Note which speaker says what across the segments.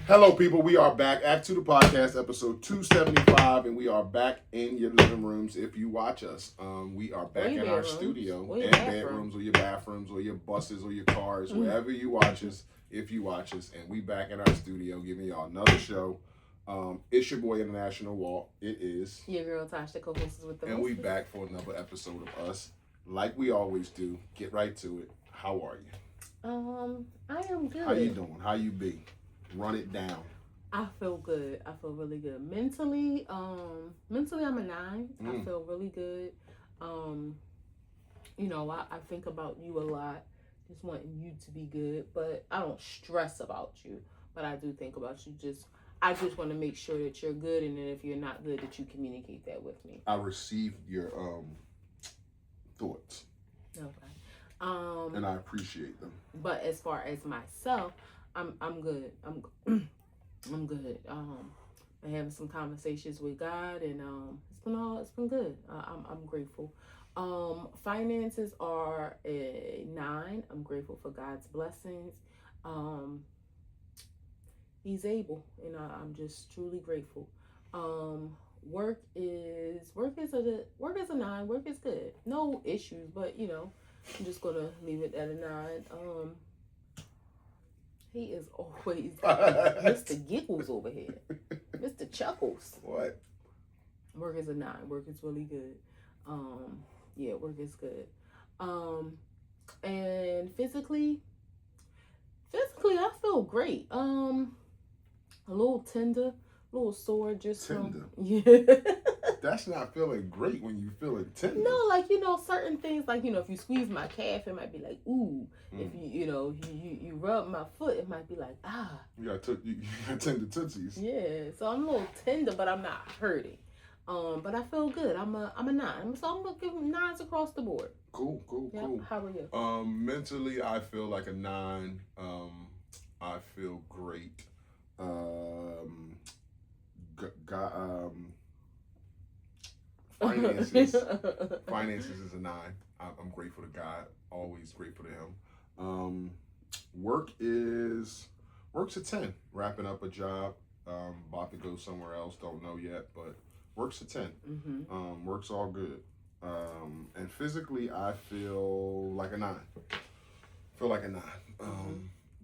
Speaker 1: Hello, people. We are back. A2TP podcast, episode 275, and we are back in your living rooms if you watch us. We are back in our studio and bedrooms or your bathrooms or your buses or your cars, wherever you watch us, if you watch us. And we back in our studio giving y'all another show. It's your boy, International Walt. It is.
Speaker 2: Your girl, Tasha, co-hosts with the
Speaker 1: And we back for another episode of us. Like we always do. Get right to it. How are you?
Speaker 2: I am good.
Speaker 1: How you doing? How you be? Run it down.
Speaker 2: I feel good. I feel really good. Mentally, I'm a 9. I feel really good. I think about you a lot. Just wanting you to be good, but I don't stress about you. But I do think about you. I just want to make sure that you're good, and then if you're not good, that you communicate that with me.
Speaker 1: I received your thoughts.
Speaker 2: Okay.
Speaker 1: And I appreciate them.
Speaker 2: But as far as myself, I'm good. I'm good. I'm having some conversations with God, and it's been good. I'm grateful. Finances are a 9. I'm grateful for God's blessings. He's able, and I'm just truly grateful. Work is a 9. Work is good. No issues, but I'm just gonna leave it at a 9. He is always Mr. Giggles over here. Mr. Chuckles.
Speaker 1: What?
Speaker 2: Work is a 9. Work is really good. Work is good. And physically I feel great. A little tender, a little sore just
Speaker 1: tender.
Speaker 2: Yeah.
Speaker 1: That's not feeling great when you feeling tender.
Speaker 2: No, certain things, if you squeeze my calf, it might be like, ooh. If you rub my foot, it might be like, ah.
Speaker 1: You got tender tootsies.
Speaker 2: Yeah, so I'm a little tender, but I'm not hurting. But I feel good. I'm a 9, so I'm gonna give them 9s across the board.
Speaker 1: Cool.
Speaker 2: How are you?
Speaker 1: Mentally, I feel like a 9. I feel great. Finances is a 9. I'm grateful to God. Always grateful to Him. Work's a 10. Wrapping up a job. About to go somewhere else. Don't know yet, but work's a 10. Work's all good. And physically, I feel like a 9.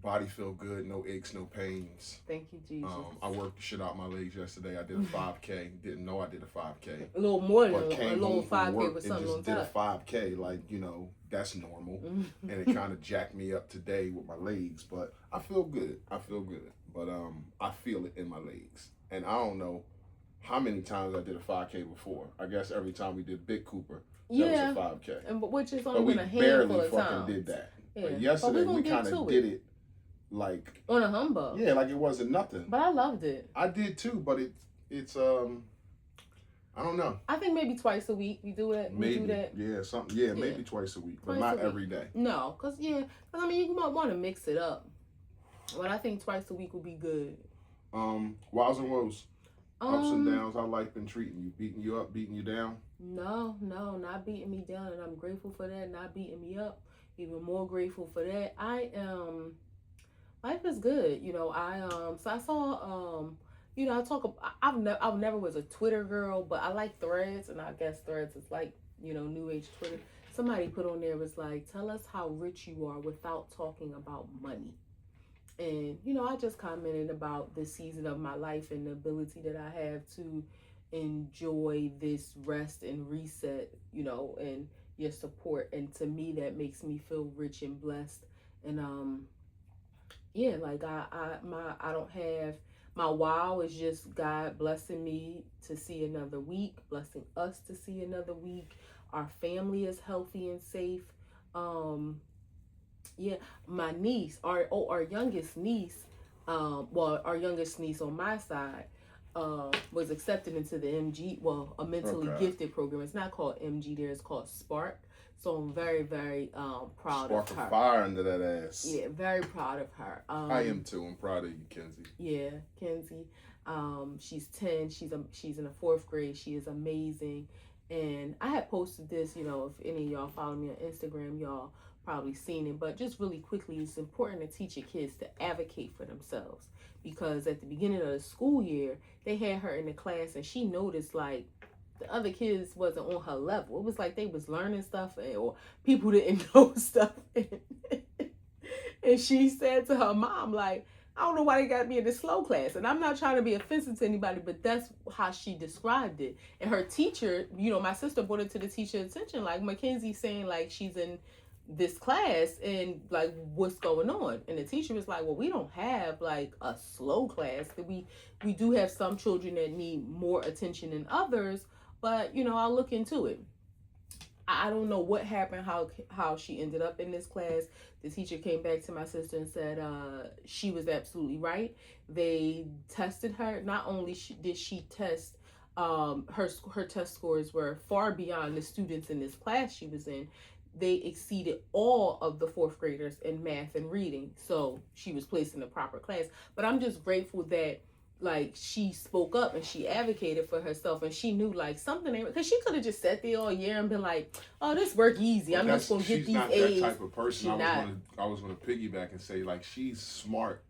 Speaker 1: Body feel good, no aches, no pains.
Speaker 2: Thank you, Jesus.
Speaker 1: I worked the shit out my legs yesterday. I did a 5K. Didn't know I did a 5K.
Speaker 2: A little more than a little 5K with something on top.
Speaker 1: Did a 5K, that's normal. And it kind of jacked me up today with my legs, but I feel good. But I feel it in my legs. And I don't know how many times I did a 5K before. I guess every time we did Big Cooper, that was a 5K.
Speaker 2: And which is only been a handful of times.
Speaker 1: We barely fucking did that. Yeah. But yesterday we kind of did it. Like
Speaker 2: on a humbug.
Speaker 1: Yeah, like it wasn't nothing.
Speaker 2: But I loved it.
Speaker 1: I did too, but it's I don't know.
Speaker 2: I think maybe twice a week we do it.
Speaker 1: Maybe.
Speaker 2: We do that.
Speaker 1: Yeah, something. Yeah, maybe twice a week, but not every day.
Speaker 2: No, cause you might want to mix it up. But I think twice a week would be good.
Speaker 1: Wows and woes. Ups and downs. How life been treating you? Beating you up, beating you down?
Speaker 2: No, not beating me down, and I'm grateful for that. Not beating me up. Even more grateful for that. Life is good, So I saw, I never was a Twitter girl, but I like Threads, and I guess Threads is like, new age Twitter. Somebody put on there was like, tell us how rich you are without talking about money. And I just commented about this season of my life and the ability that I have to enjoy this rest and reset, and your support. And to me, that makes me feel rich and blessed. And I don't have, my wow is just God blessing me to see another week, blessing us to see another week. Our family is healthy and safe. My niece, our youngest niece, our youngest niece on my side, was accepted into the MG, a mentally gifted program. It's not called MG there, it's called Spark. So I'm very, very proud of her.
Speaker 1: Spark of fire under that ass.
Speaker 2: Yeah, very proud of her.
Speaker 1: I am too. I'm proud of you, Kenzie.
Speaker 2: Yeah, Kenzie. She's 10. She's in the 4th grade. She is amazing. And I had posted this, if any of y'all follow me on Instagram, y'all probably seen it, but just really quickly, it's important to teach your kids to advocate for themselves, because at the beginning of the school year, they had her in the class and she noticed like the other kids wasn't on her level. It was like they was learning stuff or people didn't know stuff. And she said to her mom, like, I don't know why they got me in this slow class. And I'm not trying to be offensive to anybody, but that's how she described it. And her teacher, my sister brought it to the teacher's attention, like, Mackenzie's saying, like, she's in this class and, like, what's going on? And the teacher was like, well, we don't have, like, a slow class. We do have some children that need more attention than others, but, I'll look into it. I don't know what happened, how she ended up in this class. The teacher came back to my sister and said she was absolutely right. They tested her. Not only did she test, her test scores were far beyond the students in this class she was in. They exceeded all of the fourth graders in math and reading. So she was placed in the proper class. But I'm just grateful that, like, she spoke up and she advocated for herself, and she knew, like, something ain't, because she could have just sat there all year and been like, oh, this work easy. I'm just going to get these A's.
Speaker 1: She's not that type of person. I was going to piggyback and say, like, she's smart.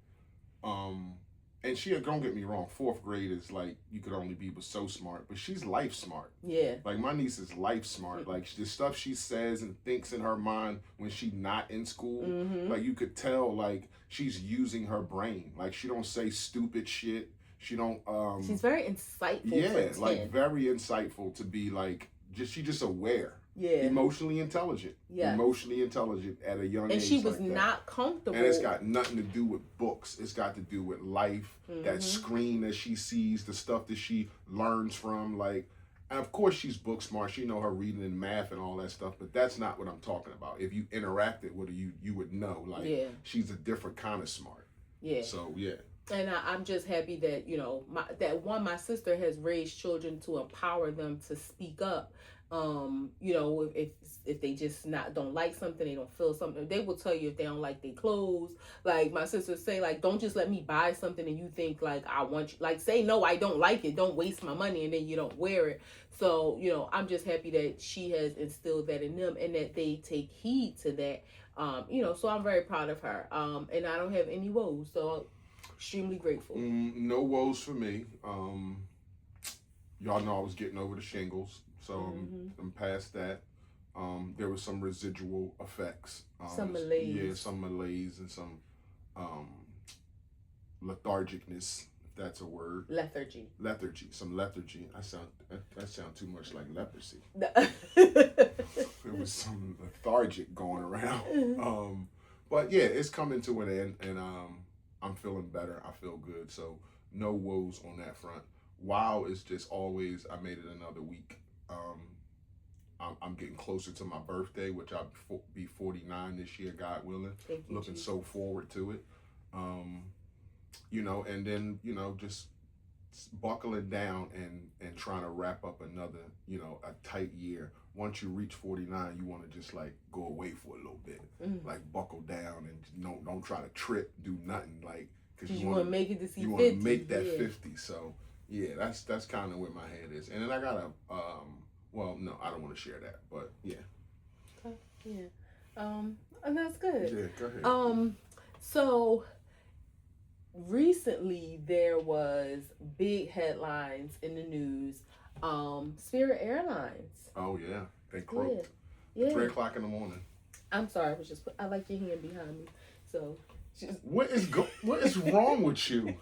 Speaker 1: And she, don't get me wrong, fourth grade is, like, you could only be but so smart, but she's life smart.
Speaker 2: Yeah.
Speaker 1: Like, my niece is life smart. Like, the stuff she says and thinks in her mind when she's not in school, like, you could tell, like, she's using her brain. Like, she don't say stupid shit. She don't,
Speaker 2: she's very insightful.
Speaker 1: Yeah, like, very insightful to be, like, she's just aware.
Speaker 2: Yeah.
Speaker 1: Emotionally intelligent. Yeah. Emotionally intelligent at a young age.
Speaker 2: And she was like not comfortable.
Speaker 1: And it's got nothing to do with books. It's got to do with life, that screen that she sees, the stuff that she learns from. Like, and of course she's book smart. She know her reading and math and all that stuff, but that's not what I'm talking about. If you interacted with her, you would know. Like, she's a different kind of smart. Yeah. So, yeah.
Speaker 2: And I'm just happy that, my sister has raised children to empower them to speak up. If they just don't like something, they don't feel something, they will tell you if they don't like their clothes. Like, my sister say, like, don't just let me buy something and you think, like, I want you, like, say, no, I don't like it. Don't waste my money and then you don't wear it. So, I'm just happy that she has instilled that in them and that they take heed to that. So I'm very proud of her. And I don't have any woes. So extremely grateful.
Speaker 1: No woes for me. Y'all know I was getting over the shingles, so I'm past that. There was some residual effects.
Speaker 2: Some malaise.
Speaker 1: Yeah, some malaise and some lethargicness, if that's a word.
Speaker 2: Lethargy.
Speaker 1: Some lethargy. That sound too much like leprosy. There was some lethargic going around. But yeah, it's coming to an end, and I'm feeling better. I feel good. So no woes on that front. Wow is just always, I made it another week. I'm getting closer to my birthday, which I'll be 49 this year, God willing. Looking so forward to it. And then, just buckling down and trying to wrap up another, a tight year. Once you reach 49, you want to just, like, go away for a little bit. Like, buckle down and don't try to trip, do nothing, like, because you want to make it to see 50. You want to make that 50. So yeah, that's kind of where my head is. And then I got well, no, I don't want to share that, but yeah.
Speaker 2: Okay. Yeah. And that's good.
Speaker 1: Yeah, go ahead.
Speaker 2: So recently there was big headlines in the news. Spirit Airlines.
Speaker 1: Oh yeah, they croaked.
Speaker 2: Yeah.
Speaker 1: 3:00 in the morning.
Speaker 2: I'm sorry, I like your hand behind me. So
Speaker 1: what is wrong with you?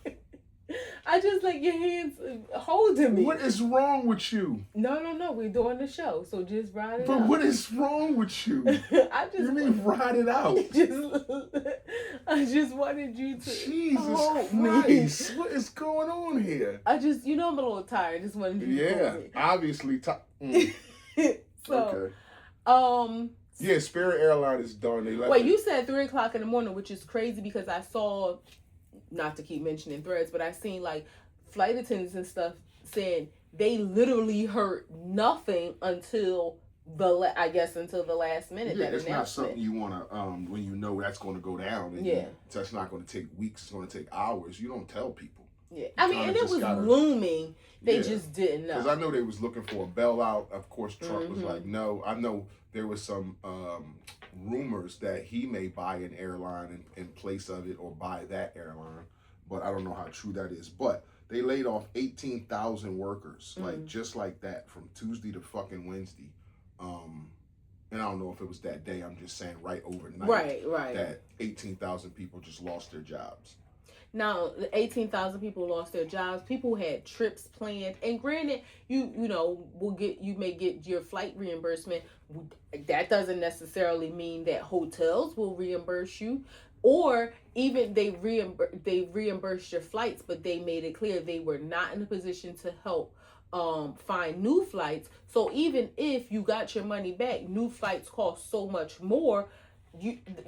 Speaker 2: I just like your hands holding me.
Speaker 1: What is wrong with you?
Speaker 2: No. We're doing the show, so just ride it out.
Speaker 1: But what is wrong with you? You mean ride it out?
Speaker 2: I just wanted you to
Speaker 1: Jesus Christ. What is going on here?
Speaker 2: I'm a little tired. Just wanted you to hold me.
Speaker 1: Obviously.
Speaker 2: So,
Speaker 1: okay. Yeah, Spirit Airlines is done. They left.
Speaker 2: Wait, you said 3:00 in the morning, which is crazy because I saw, not to keep mentioning threads, but I seen like flight attendants and stuff saying they literally heard nothing until the last minute.
Speaker 1: Yeah, it's not something you want to when you know that's going to go down. And that's not going to take weeks. It's going to take hours. You don't tell people.
Speaker 2: Yeah, I mean, and it was looming. They just didn't know.
Speaker 1: Because I know they was looking for a bailout. Of course, Trump was like, no. I know there was some rumors that he may buy an airline in place of it or buy that airline, but I don't know how true that is. But they laid off 18,000 workers, like just like that, from Tuesday to fucking Wednesday. And I don't know if it was that day. I'm just saying right overnight.
Speaker 2: Right.
Speaker 1: That 18,000 people just lost their jobs.
Speaker 2: Now, 18,000 people lost their jobs. People had trips planned, and granted, you may get your flight reimbursement. That doesn't necessarily mean that hotels will reimburse you, or even they reimbursed your flights, but they made it clear they were not in a position to help find new flights. So even if you got your money back, new flights cost so much more.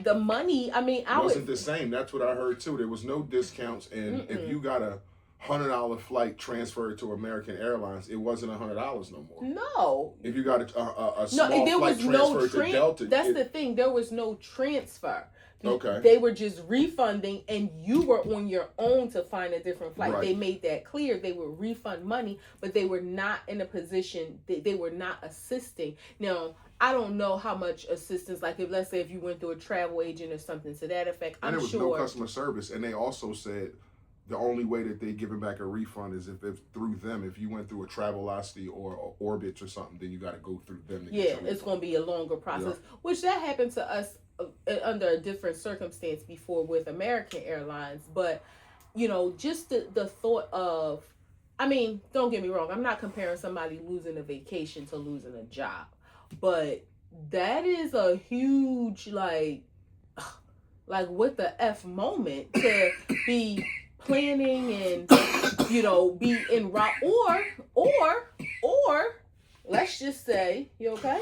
Speaker 2: The money, I mean,
Speaker 1: wasn't the same. That's what I heard too. There was no discounts, and if you got a $100 flight transferred to American Airlines, it wasn't $100 no more.
Speaker 2: No.
Speaker 1: If you got a small flight transferred to Delta,
Speaker 2: that's the thing. There was no transfer.
Speaker 1: Okay.
Speaker 2: They were just refunding, and you were on your own to find a different flight. Right. They made that clear. They would refund money, but they were not in a position. They were not assisting. Now, I don't know how much assistance, like if, let's say, if you went through a travel agent or something to that effect,
Speaker 1: and there was no customer service. And they also said the only way that they giving back a refund is if through them. If you went through a Travelocity or Orbitz or something, then you got to go through them. To get
Speaker 2: it's going to be a longer process, which that happened to us under a different circumstance before with American Airlines. But, just the thought of, I mean, don't get me wrong, I'm not comparing somebody losing a vacation to losing a job. But that is a huge, like what the F moment to be planning and, be en route or let's just say, you okay?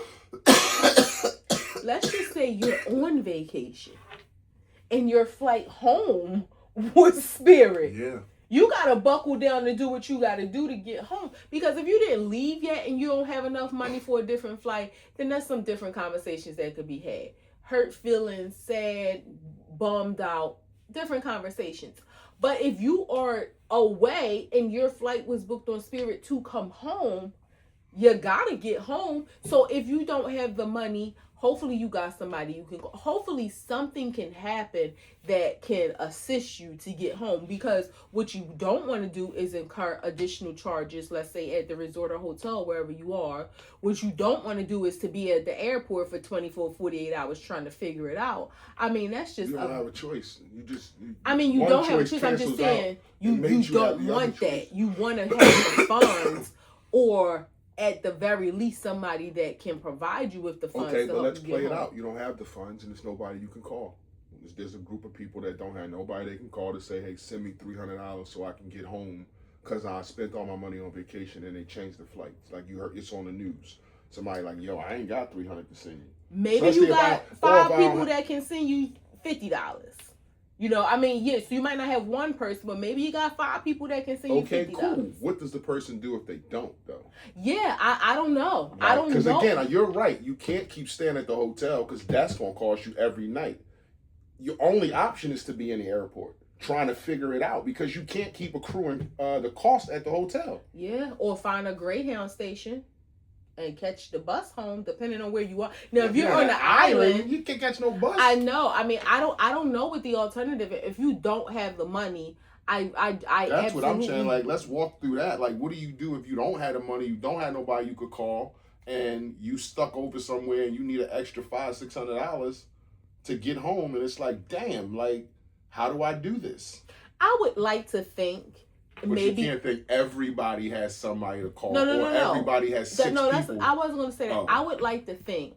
Speaker 2: Let's just say you're on vacation and your flight home was Spirit.
Speaker 1: Yeah.
Speaker 2: You got to buckle down and do what you got to do to get home. Because if you didn't leave yet and you don't have enough money for a different flight, then there's some different conversations that could be had. Hurt feelings, sad, bummed out, different conversations. But if you are away and your flight was booked on Spirit to come home, you got to get home. So if you don't have the money, hopefully you got somebody you can call. Hopefully something can happen that can assist you to get home, because what you don't want to do is incur additional charges, let's say at the resort or hotel, wherever you are. What you don't want to do is to be at the airport for 24, 48 hours trying to figure it out. I mean, that's just...
Speaker 1: You don't have a choice. You
Speaker 2: don't have a choice. I'm just saying, you don't want that. You want to have the funds, or at the very least, somebody that can provide you with the funds.
Speaker 1: Okay, but let's play it out. You don't have the funds, and there's nobody you can call. There's a group of people that don't have nobody they can call to say, hey, send me $300 so I can get home because I spent all my money on vacation, and they changed the flights. Like you heard, it's on the news. Somebody like, yo, I ain't got $300 to send you.
Speaker 2: Maybe you got five people that can send you $50. I mean, yes, you might not have one person, but maybe you got 5 people that can send you $50.
Speaker 1: Okay, cool. What does the person do if they don't, though?
Speaker 2: Yeah, I don't know. Right. I don't know.
Speaker 1: Because, again, you're right. You can't keep staying at the hotel because that's going to cost you every night. Your only option is to be in the airport trying to figure it out, because you can't keep accruing the cost at the hotel.
Speaker 2: Yeah, or find a Greyhound station and catch the bus home, depending on where you are. Now, if you're on the island,
Speaker 1: you can't catch no bus.
Speaker 2: I know. I mean, I don't know what the alternative is. If you don't have the money,
Speaker 1: That's what I'm saying. Like, let's walk through that. Like, what do you do if you don't have the money, you don't have nobody you could call, and you stuck over somewhere and you need an extra $500-$600 to get home, and it's like, damn, like, how do I do this?
Speaker 2: I would like to think.
Speaker 1: But
Speaker 2: maybe
Speaker 1: you can't think everybody has somebody to call,
Speaker 2: no.
Speaker 1: everybody has 6 people.
Speaker 2: I wasn't going to say that. Oh. I would like to think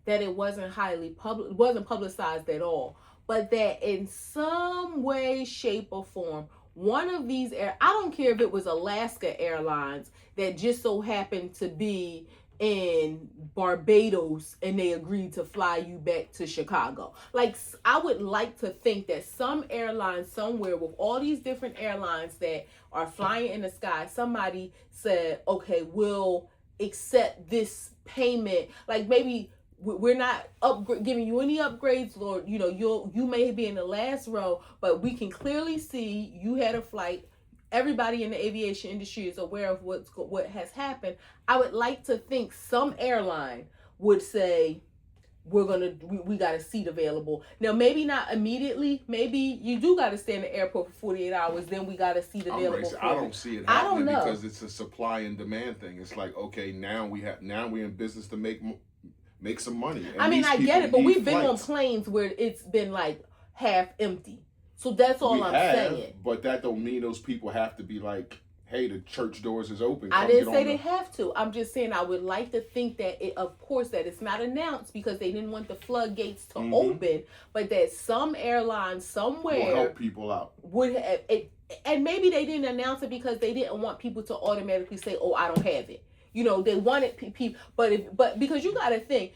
Speaker 2: that it wasn't wasn't publicized at all, but that in some way, shape, or form, one of these I don't care if it was Alaska Airlines that just so happened to be in Barbados and they agreed to fly you back to Chicago. Like, I would like to think that some airline somewhere, with all these different airlines that are flying in the sky, somebody said, okay, we'll accept this payment. Like, maybe we're not giving you any upgrades, Lord. You may be in the last row, but we can clearly see you had a flight everybody in the aviation industry is aware of what has happened. I would like to think some airline would say, we got a seat available. Now, maybe not immediately. Maybe you do got to stay in the airport for 48 hours. Then we got a seat available.
Speaker 1: I don't see it happening because it's a supply and demand thing. It's like, okay, now we're in business to make some money. And
Speaker 2: I mean, I get it, but we've been on planes where it's been like half empty. So that's all I'm saying.
Speaker 1: But that don't mean those people have to be like, hey, the church doors is open.
Speaker 2: I didn't say they have to. I'm just saying I would like to think that, of course, that it's not announced because they didn't want the floodgates to open, but that some airlines somewhere
Speaker 1: will help people out.
Speaker 2: Would have, and maybe they didn't announce it because they didn't want people to automatically say, "Oh, I don't have it." You know, they wanted people, but because you got to think,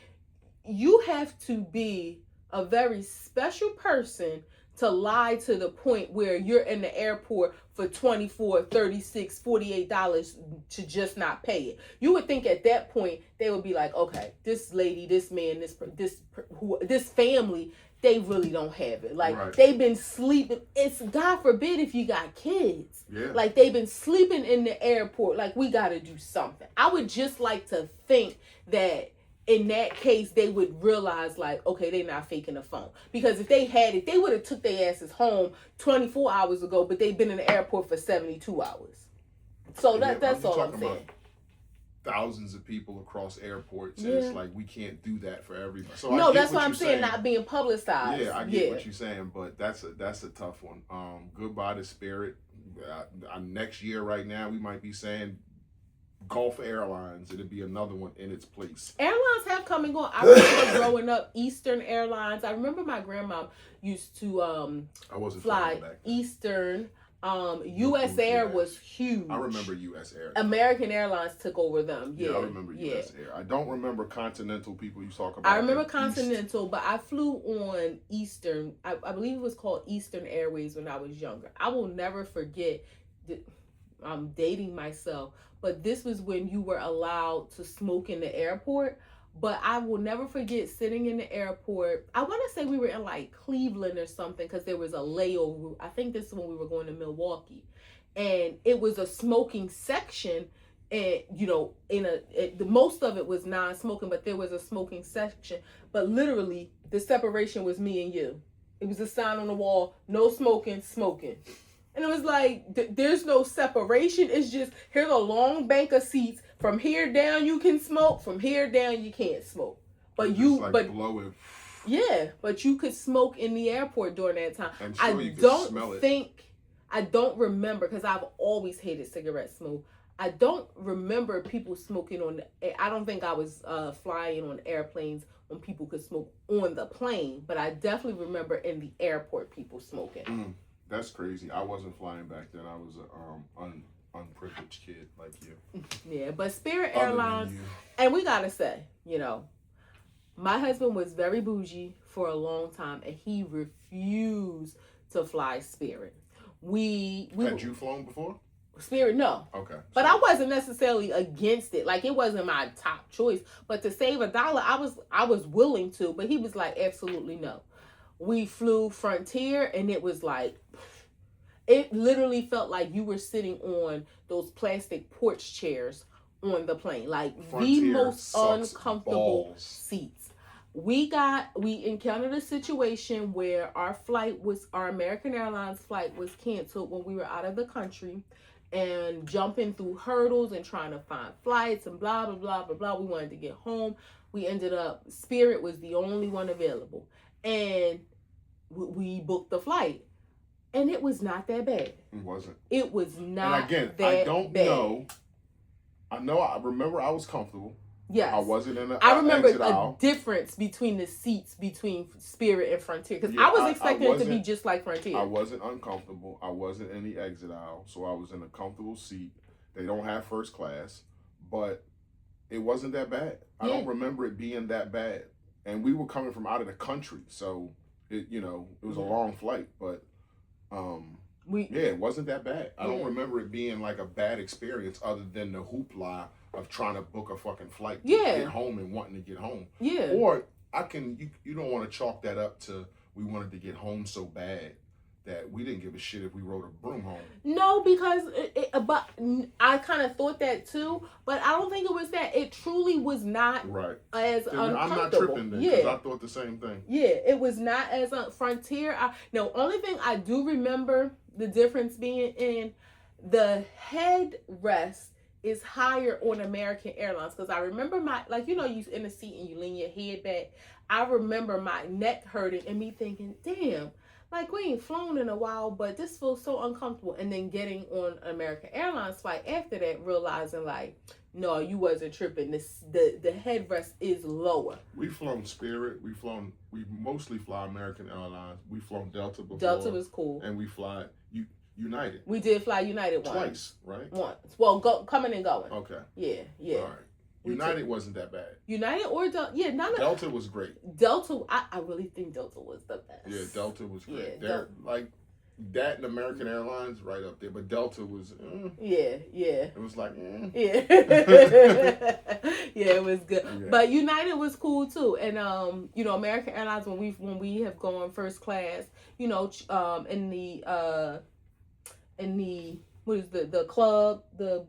Speaker 2: you have to be a very special person to lie to the point where you're in the airport for $24, $36, $48 to just not pay it. You would think at that point they would be like, okay, this lady, this man, this family, they really don't have it. Like they've been sleeping. It's God forbid if you got kids.
Speaker 1: Yeah.
Speaker 2: Like they've been sleeping in the airport. Like we got to do something. I would just like to think that in that case, they would realize, like, okay, they're not faking the phone. Because if they had it, they would have took their asses home 24 hours ago, but they've been in the airport for 72 hours. So that's all I'm saying.
Speaker 1: Thousands of people across airports, and it's like, we can't do that for everybody. So
Speaker 2: no, that's what I'm saying, not being publicized.
Speaker 1: Yeah, I get what you're saying, but that's a tough one. Goodbye to Spirit. Next year right now, we might be saying Gulf Airlines. It'll be another one in its place.
Speaker 2: Airlines have come and gone. I remember growing up, Eastern Airlines. I remember my grandma used to fly Eastern. U.S. Air was huge.
Speaker 1: I remember U.S. Air.
Speaker 2: American Airlines took over them. Yeah,
Speaker 1: I remember U.S. Air. I don't remember Continental. People you talk about.
Speaker 2: I remember Continental, but I flew on Eastern. I believe it was called Eastern Airways when I was younger. I will never forget. I'm dating myself, but this was when you were allowed to smoke in the airport. But I will never forget sitting in the airport. I want to say we were in like Cleveland or something because there was a layover. I think this is when we were going to Milwaukee. And it was a smoking section. And, you know, most of it was non-smoking, but there was a smoking section. But literally, the separation was me and you. It was a sign on the wall, no smoking, smoking. And it was like, there's no separation. It's just, here's a long bank of seats. From here down, you can smoke. From here down, you can't smoke. But
Speaker 1: blowing.
Speaker 2: Yeah, but you could smoke in the airport during that time.
Speaker 1: I'm sure you could smell it.
Speaker 2: I don't remember, because I've always hated cigarette smoke. I don't remember people smoking I don't think I was flying on airplanes when people could smoke on the plane. But I definitely remember in the airport people smoking.
Speaker 1: That's crazy. I wasn't flying back then. I was an unprivileged kid like you.
Speaker 2: Yeah, but Spirit Airlines, and we gotta say, you know, my husband was very bougie for a long time, and he refused to fly Spirit. Had you flown before? Spirit, no.
Speaker 1: Okay.
Speaker 2: But I wasn't necessarily against it. Like, it wasn't my top choice. But to save $1, I was willing to. But he was like, absolutely no. We flew Frontier, and it was like, it literally felt like you were sitting on those plastic porch chairs on the plane. Like, Frontier, the most uncomfortable seats. We encountered a situation where our American Airlines flight was canceled when we were out of the country, and jumping through hurdles and trying to find flights and blah, blah, blah, blah, blah. We wanted to get home. We ended up, Spirit was the only one available. And we booked the flight, and it was not that bad.
Speaker 1: It wasn't.
Speaker 2: It was not.
Speaker 1: And again,
Speaker 2: that
Speaker 1: I don't
Speaker 2: bad.
Speaker 1: know. I remember I was comfortable.
Speaker 2: Yes.
Speaker 1: I wasn't in
Speaker 2: I remember a difference between the seats between Spirit and Frontier, because I was expecting it to be just like Frontier.
Speaker 1: I wasn't uncomfortable. I wasn't in the exit aisle, so I was in a comfortable seat. They don't have first class, but it wasn't that bad. I don't remember it being that bad. And we were coming from out of the country, so it was a long flight, but it wasn't that bad. I don't remember it being like a bad experience, other than the hoopla of trying to book a fucking flight to get home and wanting to get home.
Speaker 2: Yeah.
Speaker 1: Or you don't want to chalk that up to we wanted to get home so bad that we didn't give a shit if we rode a broom home.
Speaker 2: No, because but I kind of thought that too, but I don't think it was that. It truly was not
Speaker 1: Right.
Speaker 2: as
Speaker 1: Then
Speaker 2: uncomfortable.
Speaker 1: I'm not tripping then, because I thought the same thing.
Speaker 2: Yeah, it was not as Frontier. No, only thing I do remember the difference being in the headrest is higher on American Airlines, because I remember you in the seat and you lean your head back. I remember my neck hurting and me thinking, damn, like we ain't flown in a while, but this feels so uncomfortable. And then getting on an American Airlines flight after that, realizing like, no, you wasn't tripping. The headrest is lower.
Speaker 1: We've flown Spirit. We mostly fly American Airlines. We've flown Delta before.
Speaker 2: Delta was cool.
Speaker 1: And we fly United.
Speaker 2: We did fly United
Speaker 1: twice, right?
Speaker 2: Once. Well, coming and going.
Speaker 1: Okay.
Speaker 2: Yeah.
Speaker 1: All right. United wasn't that bad.
Speaker 2: United or Delta? Yeah,
Speaker 1: Delta was great.
Speaker 2: Delta, I really think Delta was the best.
Speaker 1: Yeah, Delta was great.
Speaker 2: Yeah,
Speaker 1: They're like that and American Airlines right up there, but Delta was.
Speaker 2: Yeah.
Speaker 1: It was like.
Speaker 2: Yeah. Yeah, it was good. Yeah. But United was cool too, and American Airlines when we have gone first class, in the what is the club, the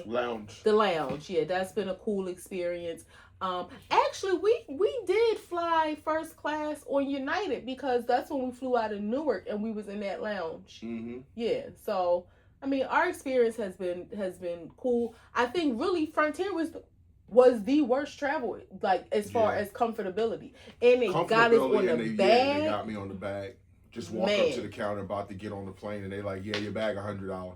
Speaker 1: lounge.
Speaker 2: The lounge, yeah, that's been a cool experience. Actually, we did fly first class on United, because that's when we flew out of Newark and we was in that lounge.
Speaker 1: Mm-hmm.
Speaker 2: Yeah, so I mean, our experience has been cool. I think really Frontier was the worst travel, like as far as comfortability, and they got us on the bag.
Speaker 1: Yeah, they got me on the bag. Just walk up to the counter about to get on the plane, and they like, yeah, your bag $100.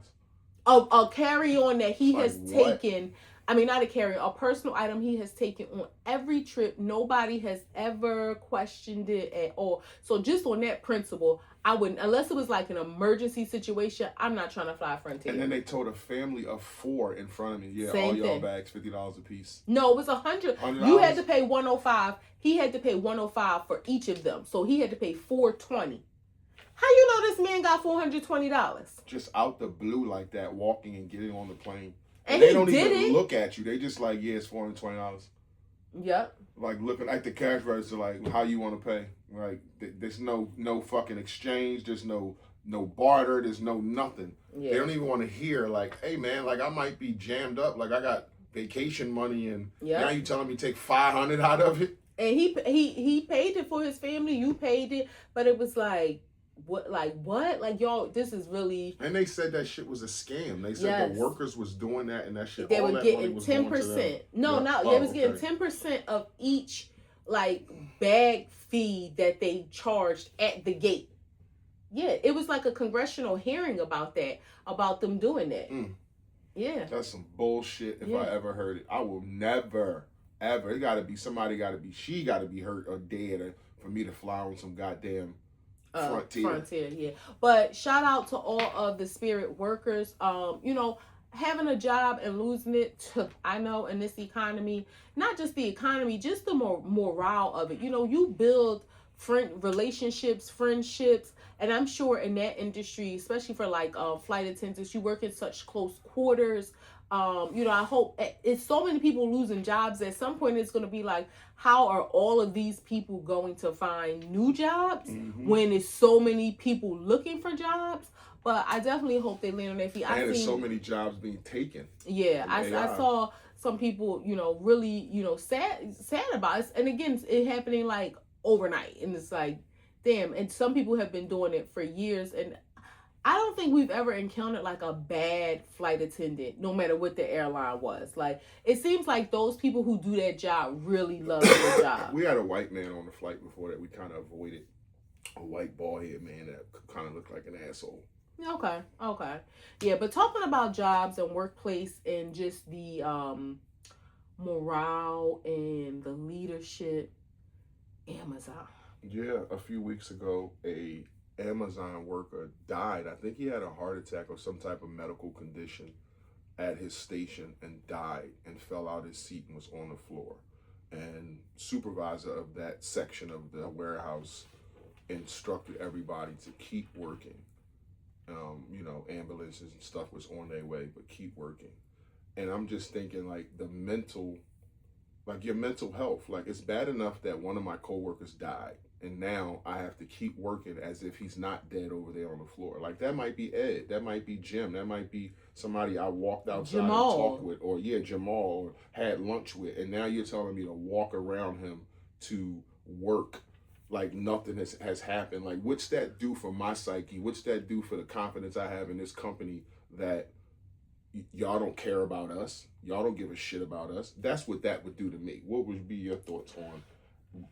Speaker 2: A carry-on that he has taken. I mean, not a carry-on, a personal item he has taken on every trip. Nobody has ever questioned it at all. So just on that principle, I wouldn't, unless it was like an emergency situation. I'm not trying to fly Frontier.
Speaker 1: And then they told a family of 4 in front of me, yeah,
Speaker 2: Same
Speaker 1: all y'all
Speaker 2: thing.
Speaker 1: bags $50 a piece.
Speaker 2: No, it was $100. You had to pay $105. He had to pay $105 for each of them, so he had to pay $420. How you know this man got $420?
Speaker 1: Just out the blue like that, walking and getting on the plane.
Speaker 2: And
Speaker 1: they don't even look at you. They just like, yeah, it's $420.
Speaker 2: Yep.
Speaker 1: Like looking at the cash register, like how you want to pay. Like there's no fucking exchange. There's no barter. There's no nothing. Yeah. They don't even want to hear like, hey man, like I might be jammed up. Like I got vacation money and now you telling me take $500 out of it.
Speaker 2: And he paid it for his family. You paid it, but it was like. What? Like y'all, this is really.
Speaker 1: And they said that shit was a scam. They said the workers was doing that and that shit.
Speaker 2: They were getting 10%. They was getting 10% of each like bag fee that they charged at the gate. Yeah, it was like a congressional hearing about them doing that. Yeah,
Speaker 1: that's some bullshit. If I ever heard it, I will never ever. It got to be somebody. She got to be hurt or dead for me to fly on some goddamn.
Speaker 2: Frontier, yeah. But shout out to all of the Spirit workers. Having a job and losing it, I know in this economy, not just the economy, just the morale of it. You build relationships, friendships, and I'm sure in that industry, especially for like flight attendants, you work in such close quarters. I hope it's so many people losing jobs. At some point, it's going to be like, how are all of these people going to find new jobs when there's so many people looking for jobs? But I definitely hope they land on their feet.
Speaker 1: And there's so many jobs being taken.
Speaker 2: Yeah, I saw some people, really, sad about it. And again, it happening like overnight, and it's like, damn. And some people have been doing it for years, and I don't think we've ever encountered like a bad flight attendant, no matter what the airline was. Like, it seems like those people who do that job really love their job.
Speaker 1: We had a white man on the flight before that we kind of avoided. A white bald-headed man that kind of looked like an asshole.
Speaker 2: Okay. Yeah, but talking about jobs and workplace and just the morale and the leadership, Amazon.
Speaker 1: Yeah, a few weeks ago, a Amazon worker died. I think he had a heart attack or some type of medical condition at his station and died and fell out his seat and was on the floor. And supervisor of that section of the warehouse instructed everybody to keep working. Ambulances and stuff was on their way, but keep working. And I'm just thinking like your mental health, like it's bad enough that one of my coworkers died and now I have to keep working as if he's not dead over there on the floor. Like that might be Ed, that might be Jim, that might be somebody I walked outside and talked with, or Jamal, or had lunch with, and now you're telling me to walk around him to work like nothing has happened. Like, what's that do for my psyche? What's that do for the confidence I have in this company that y'all don't care about us? Y'all don't give a shit about us. That's what that would do to me. What would be your thoughts on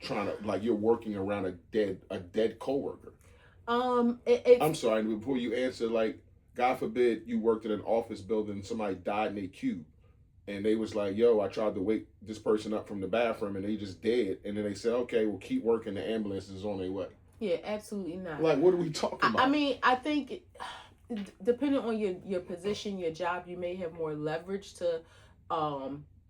Speaker 1: trying to, like, you're working around a dead coworker? I'm sorry, before you answer, like, God forbid you worked in an office building and somebody died in their cube, and they was like, yo, I tried to wake this person up from the bathroom and they just dead, and then they said, okay, well, keep working, the ambulance is on their way.
Speaker 2: Yeah, absolutely not.
Speaker 1: Like, what are we talking about?
Speaker 2: I mean, I think depending on your position, your job, you may have more leverage to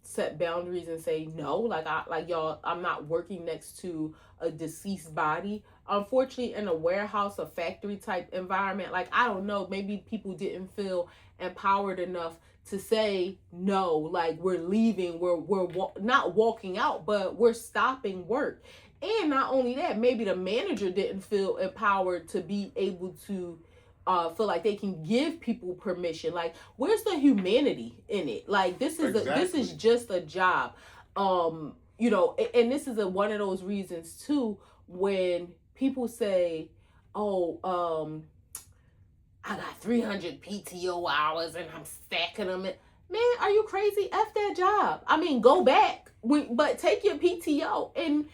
Speaker 2: set boundaries and say no. Like y'all, I'm not working next to a deceased body. Unfortunately, in a warehouse, a factory type environment, like, I don't know, maybe people didn't feel empowered enough to say no. Like, we're leaving, we're not walking out, but we're stopping work. And not only that, maybe the manager didn't feel empowered to be able to feel like they can give people permission. Like, where's the humanity in it? Like, this is this is just a job. You know, and this is one of those reasons too, when people say, oh, I got 300 PTO hours and I'm stacking them. Man, are you crazy? F that job. I mean, go back, but take your PTO and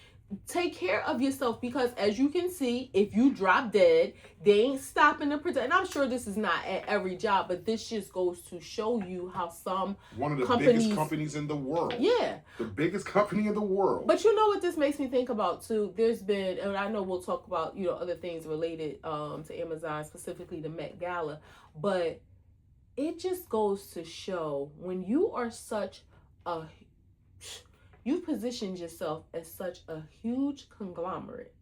Speaker 2: take care of yourself, because as you can see, if you drop dead, they ain't stopping to protect. And I'm sure this is not at every job, but this just goes to show you how some
Speaker 1: one of the biggest companies in the world.
Speaker 2: Yeah.
Speaker 1: The biggest company in the world.
Speaker 2: But you know what this makes me think about too? There's been, and I know we'll talk about, you know, other things related to Amazon, specifically the Met Gala, but it just goes to show, when you are you've positioned yourself as such a huge conglomerate.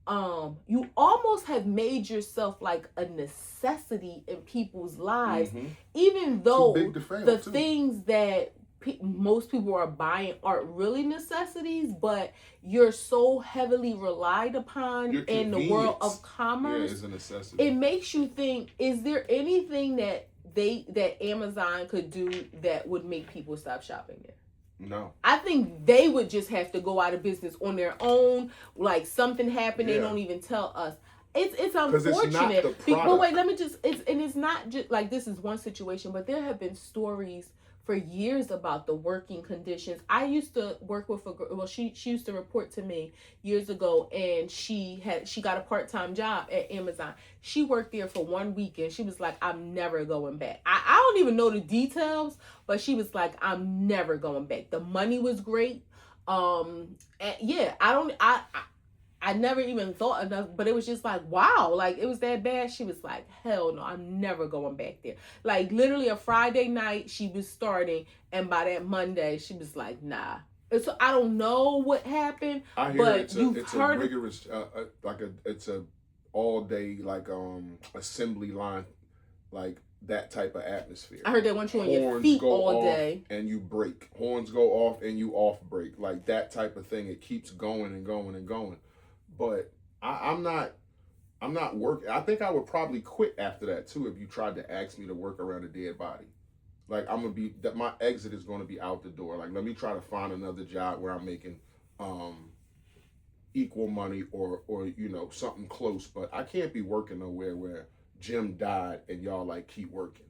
Speaker 2: You almost have made yourself like a necessity in people's lives, even though the things that most people are buying aren't really necessities, but you're so heavily relied upon in the world of commerce.
Speaker 1: Yeah, it's a necessity.
Speaker 2: It makes you think, is there anything that Amazon could do that would make people stop shopping there?
Speaker 1: No.
Speaker 2: I think they would just have to go out of business on their own. Like, something happened, they don't even tell us. It's unfortunate. It's not the product. But wait, let me just, it's not just like, this is one situation, but there have been stories for years about the working conditions. I used to work with a girl, well, she used to report to me years ago, and she got a part-time job at Amazon. She worked there for 1 week, and she was like, I'm never going back. I don't even know the details, but she was like, I'm never going back. The money was great. And yeah, I never even thought enough, but it was just like, wow, like, it was that bad. She was like, hell no, I'm never going back there. Like, literally a Friday night she was starting, and by that Monday she was like, nah. And so I don't know what happened,
Speaker 1: I hear
Speaker 2: but
Speaker 1: it's
Speaker 2: you've heard
Speaker 1: a rigorous, it's a all day, like, assembly line, like that type of atmosphere.
Speaker 2: I heard they want you on your feet all day,
Speaker 1: and you break. Horns go off and you off break, like that type of thing. It keeps going and going and going. But I'm not working. I think I would probably quit after that too if you tried to ask me to work around a dead body. Like, my exit is going to be out the door. Like, let me try to find another job where I'm making equal money or you know, something close. But I can't be working nowhere where Jim died and y'all like keep working.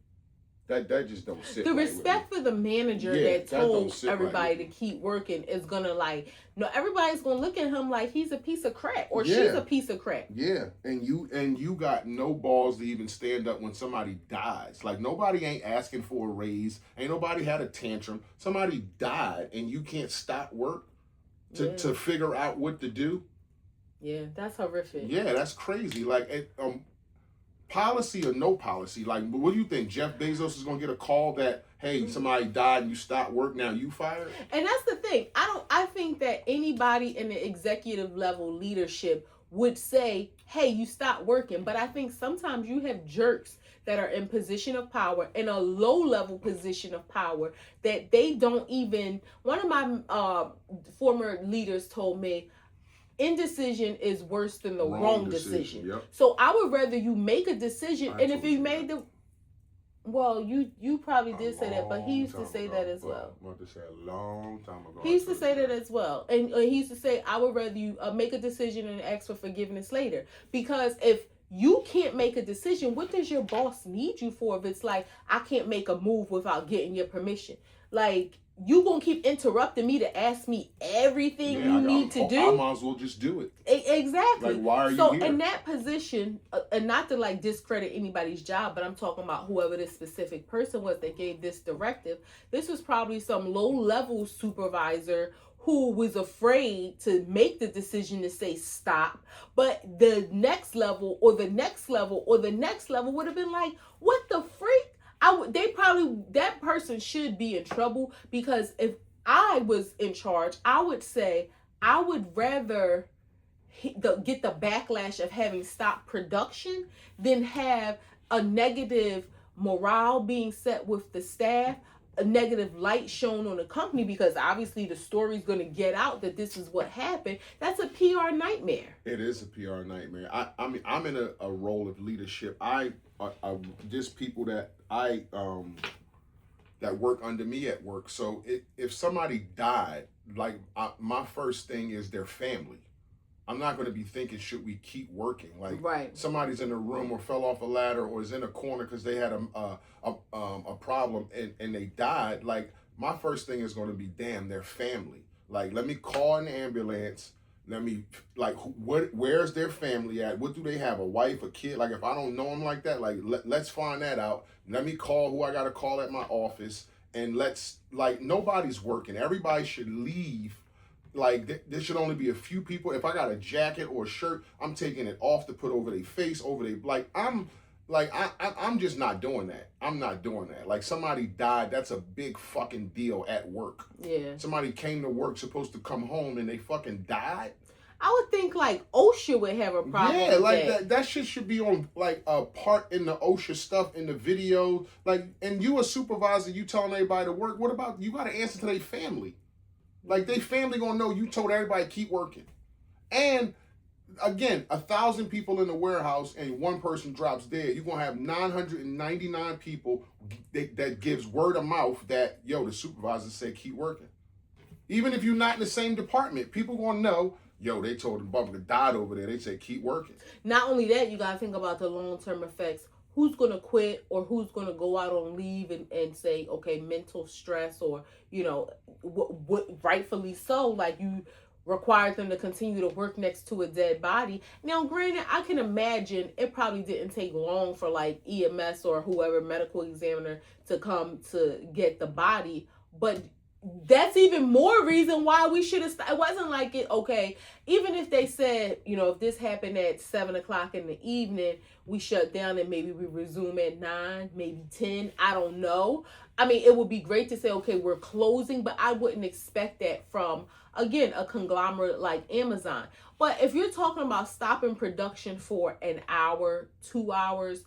Speaker 1: That just don't sit.
Speaker 2: The respect for the manager that told everybody to keep working is gonna, like, no, everybody's gonna look at him like he's a piece of crap or she's a piece of crap.
Speaker 1: Yeah, and you got no balls to even stand up when somebody dies. Like, nobody ain't asking for a raise. Ain't nobody had a tantrum. Somebody died and you can't stop work to figure out what to do.
Speaker 2: Yeah, that's horrific.
Speaker 1: Yeah, that's crazy. Like, policy or no policy, like, what do you think? Jeff Bezos is gonna get a call that, hey, somebody died and you stopped work, now you fired?
Speaker 2: And that's the thing. I think that anybody in the executive level leadership would say, hey, you stopped working. But I think sometimes you have jerks that are in position of power, in a low level position of power, that they don't even, one of my former leaders told me, indecision is worse than the wrong decision.
Speaker 1: Yep.
Speaker 2: So I would rather you make a decision, and if you made
Speaker 1: that.
Speaker 2: well, you probably did say that, but he used to say that as well.
Speaker 1: I want to say a long time ago.
Speaker 2: He used to say that as well, and he used to say, "I would rather you make a decision and ask for forgiveness later." Because if you can't make a decision, what does your boss need you for? If it's like, I can't make a move without getting your permission, like, you gonna keep interrupting me to ask me everything you need to do?
Speaker 1: I might as well just do it.
Speaker 2: Exactly.
Speaker 1: Like, why are you
Speaker 2: so
Speaker 1: here?
Speaker 2: In that position, and not to like discredit anybody's job, but I'm talking about whoever this specific person was that gave this directive. This was probably some low-level supervisor who was afraid to make the decision to say stop, but the next level or the next level or the next level would have been like, what the freak? That person should be in trouble, because if I was in charge, I would say I would rather get the backlash of having stopped production than have a negative morale being set with the staff, a negative light shown on the company, because obviously the story's going to get out that this is what happened. That's a PR nightmare.
Speaker 1: It is a PR nightmare. I mean, I'm in a role of leadership. I just people that that work under me at work. So if somebody died, like my first thing is their family. I'm not going to be thinking, should we keep working? Like,
Speaker 2: right.
Speaker 1: Somebody's in a room or fell off a ladder or is in a corner because they had a problem and they died. Like, my first thing is going to be, damn, their family. Like, let me call an ambulance. Let me, like, where's their family at? What do they have? A wife, a kid? Like, if I don't know them like that, like, let's find that out. Let me call who I got to call at my office. And nobody's working. Everybody should leave. Like, there should only be a few people. If I got a jacket or a shirt, I'm taking it off to put over their face, I'm just not doing that. I'm not doing that. Like, somebody died, that's a big fucking deal at work.
Speaker 2: Yeah.
Speaker 1: Somebody came to work, supposed to come home, and they fucking died.
Speaker 2: I would think, like, OSHA would have a problem.
Speaker 1: Yeah, like that shit should be on, like, a part in the OSHA stuff, in the video. Like, and you a supervisor, you telling everybody to work. What about, you got to answer to their family. Like, they family gonna know you told everybody keep working. And again, 1,000 people in the warehouse and one person drops dead. You're gonna have 999 people that gives word of mouth that, yo, the supervisor said keep working. Even if you're not in the same department, people gonna know, yo, they told the bumper died over there. They said keep working.
Speaker 2: Not only that, you gotta think about the long-term effects. Who's going to quit, or who's going to go out on leave and say, okay, mental stress, or, you know, what rightfully so, like, you required them to continue to work next to a dead body. Now, granted, I can imagine it probably didn't take long for, like, EMS or whoever, medical examiner, to come to get the body, but that's even more reason why we should have. It wasn't like it. Okay, even if they said, you know, if this happened at 7:00 in the evening, we shut down and maybe we resume at 9, maybe 10. I don't know. I mean, it would be great to say, okay, we're closing, but I wouldn't expect that from, again, a conglomerate like Amazon. But if you're talking about stopping production for an hour, 2 hours,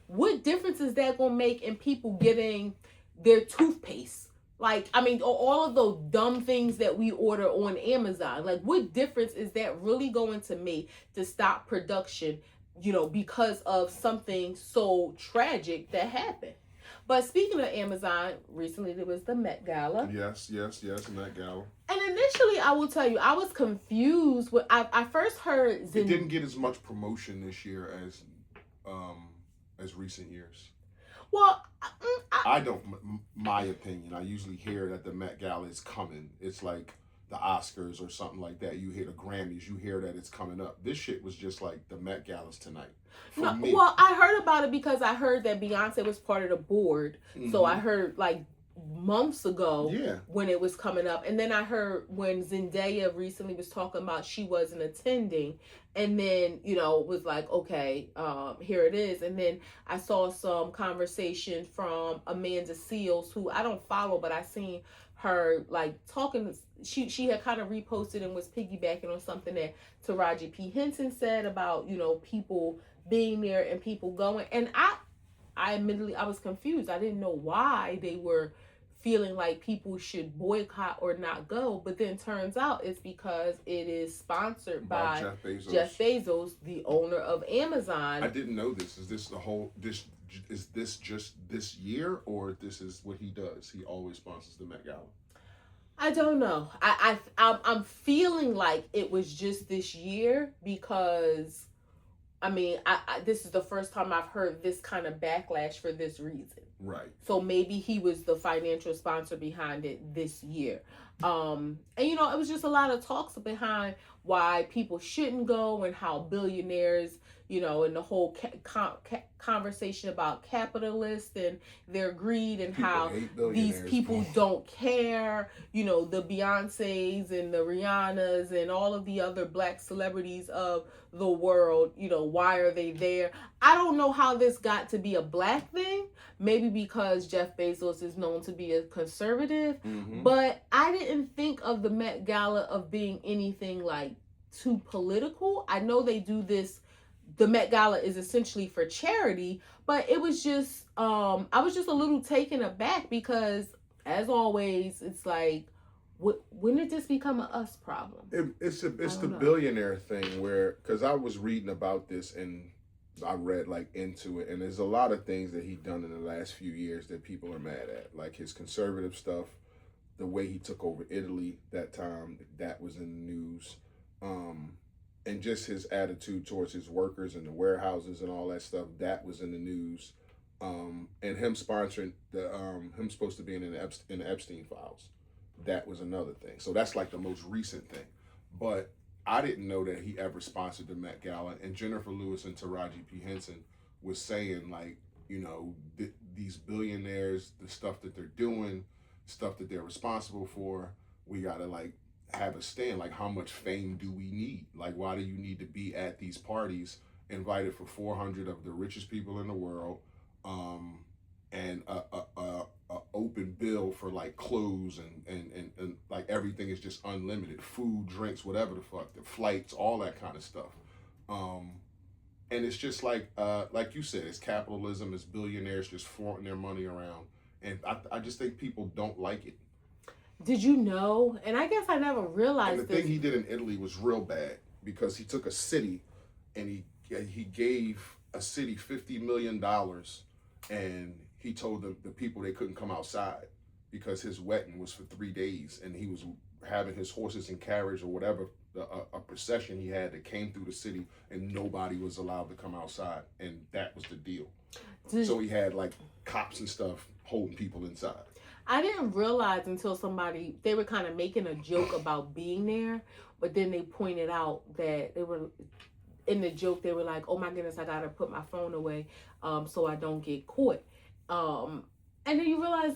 Speaker 2: what difference is that gonna make in people getting their toothpaste? Like, I mean, all of those dumb things that we order on Amazon, like, what difference is that really going to make to stop production, you know, because of something so tragic that happened? But speaking of Amazon, recently there was the Met Gala.
Speaker 1: Yes, Met Gala.
Speaker 2: And initially, I will tell you, I was confused. I first heard
Speaker 1: it didn't get as much promotion this year as recent years.
Speaker 2: Well,
Speaker 1: I don't, my opinion, I usually hear that the Met Gala is coming. It's like the Oscars or something like that. You hear the Grammys, you hear that it's coming up. This shit was just like the Met Gala's tonight. For me.
Speaker 2: Well, I heard about it because I heard that Beyonce was part of the board. Mm-hmm. So I heard, like, months ago when it was coming up, and then I heard when Zendaya recently was talking about she wasn't attending, and then, you know, was like, okay, here it is. And then I saw some conversation from Amanda Seales, who I don't follow, but I seen her, like, talking. She had kind of reposted and was piggybacking on something that Taraji P. Henson said about, you know, people being there and people going, and I admittedly, I was confused. I didn't know why they were feeling like people should boycott or not go, but then turns out it's because it is sponsored by Jeff Bezos, the owner of Amazon.
Speaker 1: I didn't know this. Is this the whole this? Is this just this year, or this is what he does? He always sponsors the Met Gala.
Speaker 2: I don't know. I'm feeling like it was just this year because, I mean, this is the first time I've heard this kind of backlash for this reason.
Speaker 1: Right.
Speaker 2: So maybe he was the financial sponsor behind it this year. And you know, it was just a lot of talks behind why people shouldn't go and how billionaires, you know, and the whole conversation about capitalists and their greed and
Speaker 1: people
Speaker 2: how these people don't care, you know, the Beyoncés and the Rihannas and all of the other black celebrities of the world, you know, why are they there? I don't know how this got to be a black thing. Maybe because Jeff Bezos is known to be a conservative, but I didn't think of the Met Gala of being anything like too political. I know they do this. The Met Gala is essentially for charity, but it was just, I was just a little taken aback because, as always, it's like, when did this become a us problem?
Speaker 1: It's the billionaire thing where, because I was reading about this and I read like into it, and there's a lot of things that he done in the last few years that people are mad at, like his conservative stuff, the way he took over Italy that time, that was in the news, and just his attitude towards his workers in the warehouses and all that stuff, that was in the news, and him sponsoring him supposed to be in the Epstein files, that was another thing. So that's like the most recent thing, but I didn't know that he ever sponsored the Met Gala. And Jennifer Lewis and Taraji P. Henson was saying, like, you know, these billionaires, the stuff that they're doing, stuff that they're responsible for, we got to, like, have a stand. Like, how much fame do we need? Like, why do you need to be at these parties invited for 400 of the richest people in the world, and a open bill for like clothes and like everything is just unlimited, food, drinks, whatever the fuck, the flights, all that kind of stuff, and it's just like you said, it's capitalism, it's billionaires just flaunting their money around, and I just think people don't like it.
Speaker 2: Did you know? And I guess I never realized
Speaker 1: and the thing he did in Italy was real bad, because he took a city and he gave a city $50 million, and he told the people they couldn't come outside because his wedding was for 3 days, and he was having his horses and carriage or whatever, a procession he had that came through the city, and nobody was allowed to come outside, and that was the deal. So he had like cops and stuff holding people inside.
Speaker 2: I didn't realize until they were kind of making a joke about being there, but then they pointed out that they were, in the joke, they were like, oh my goodness, I gotta put my phone away so I don't get caught. And then you realize,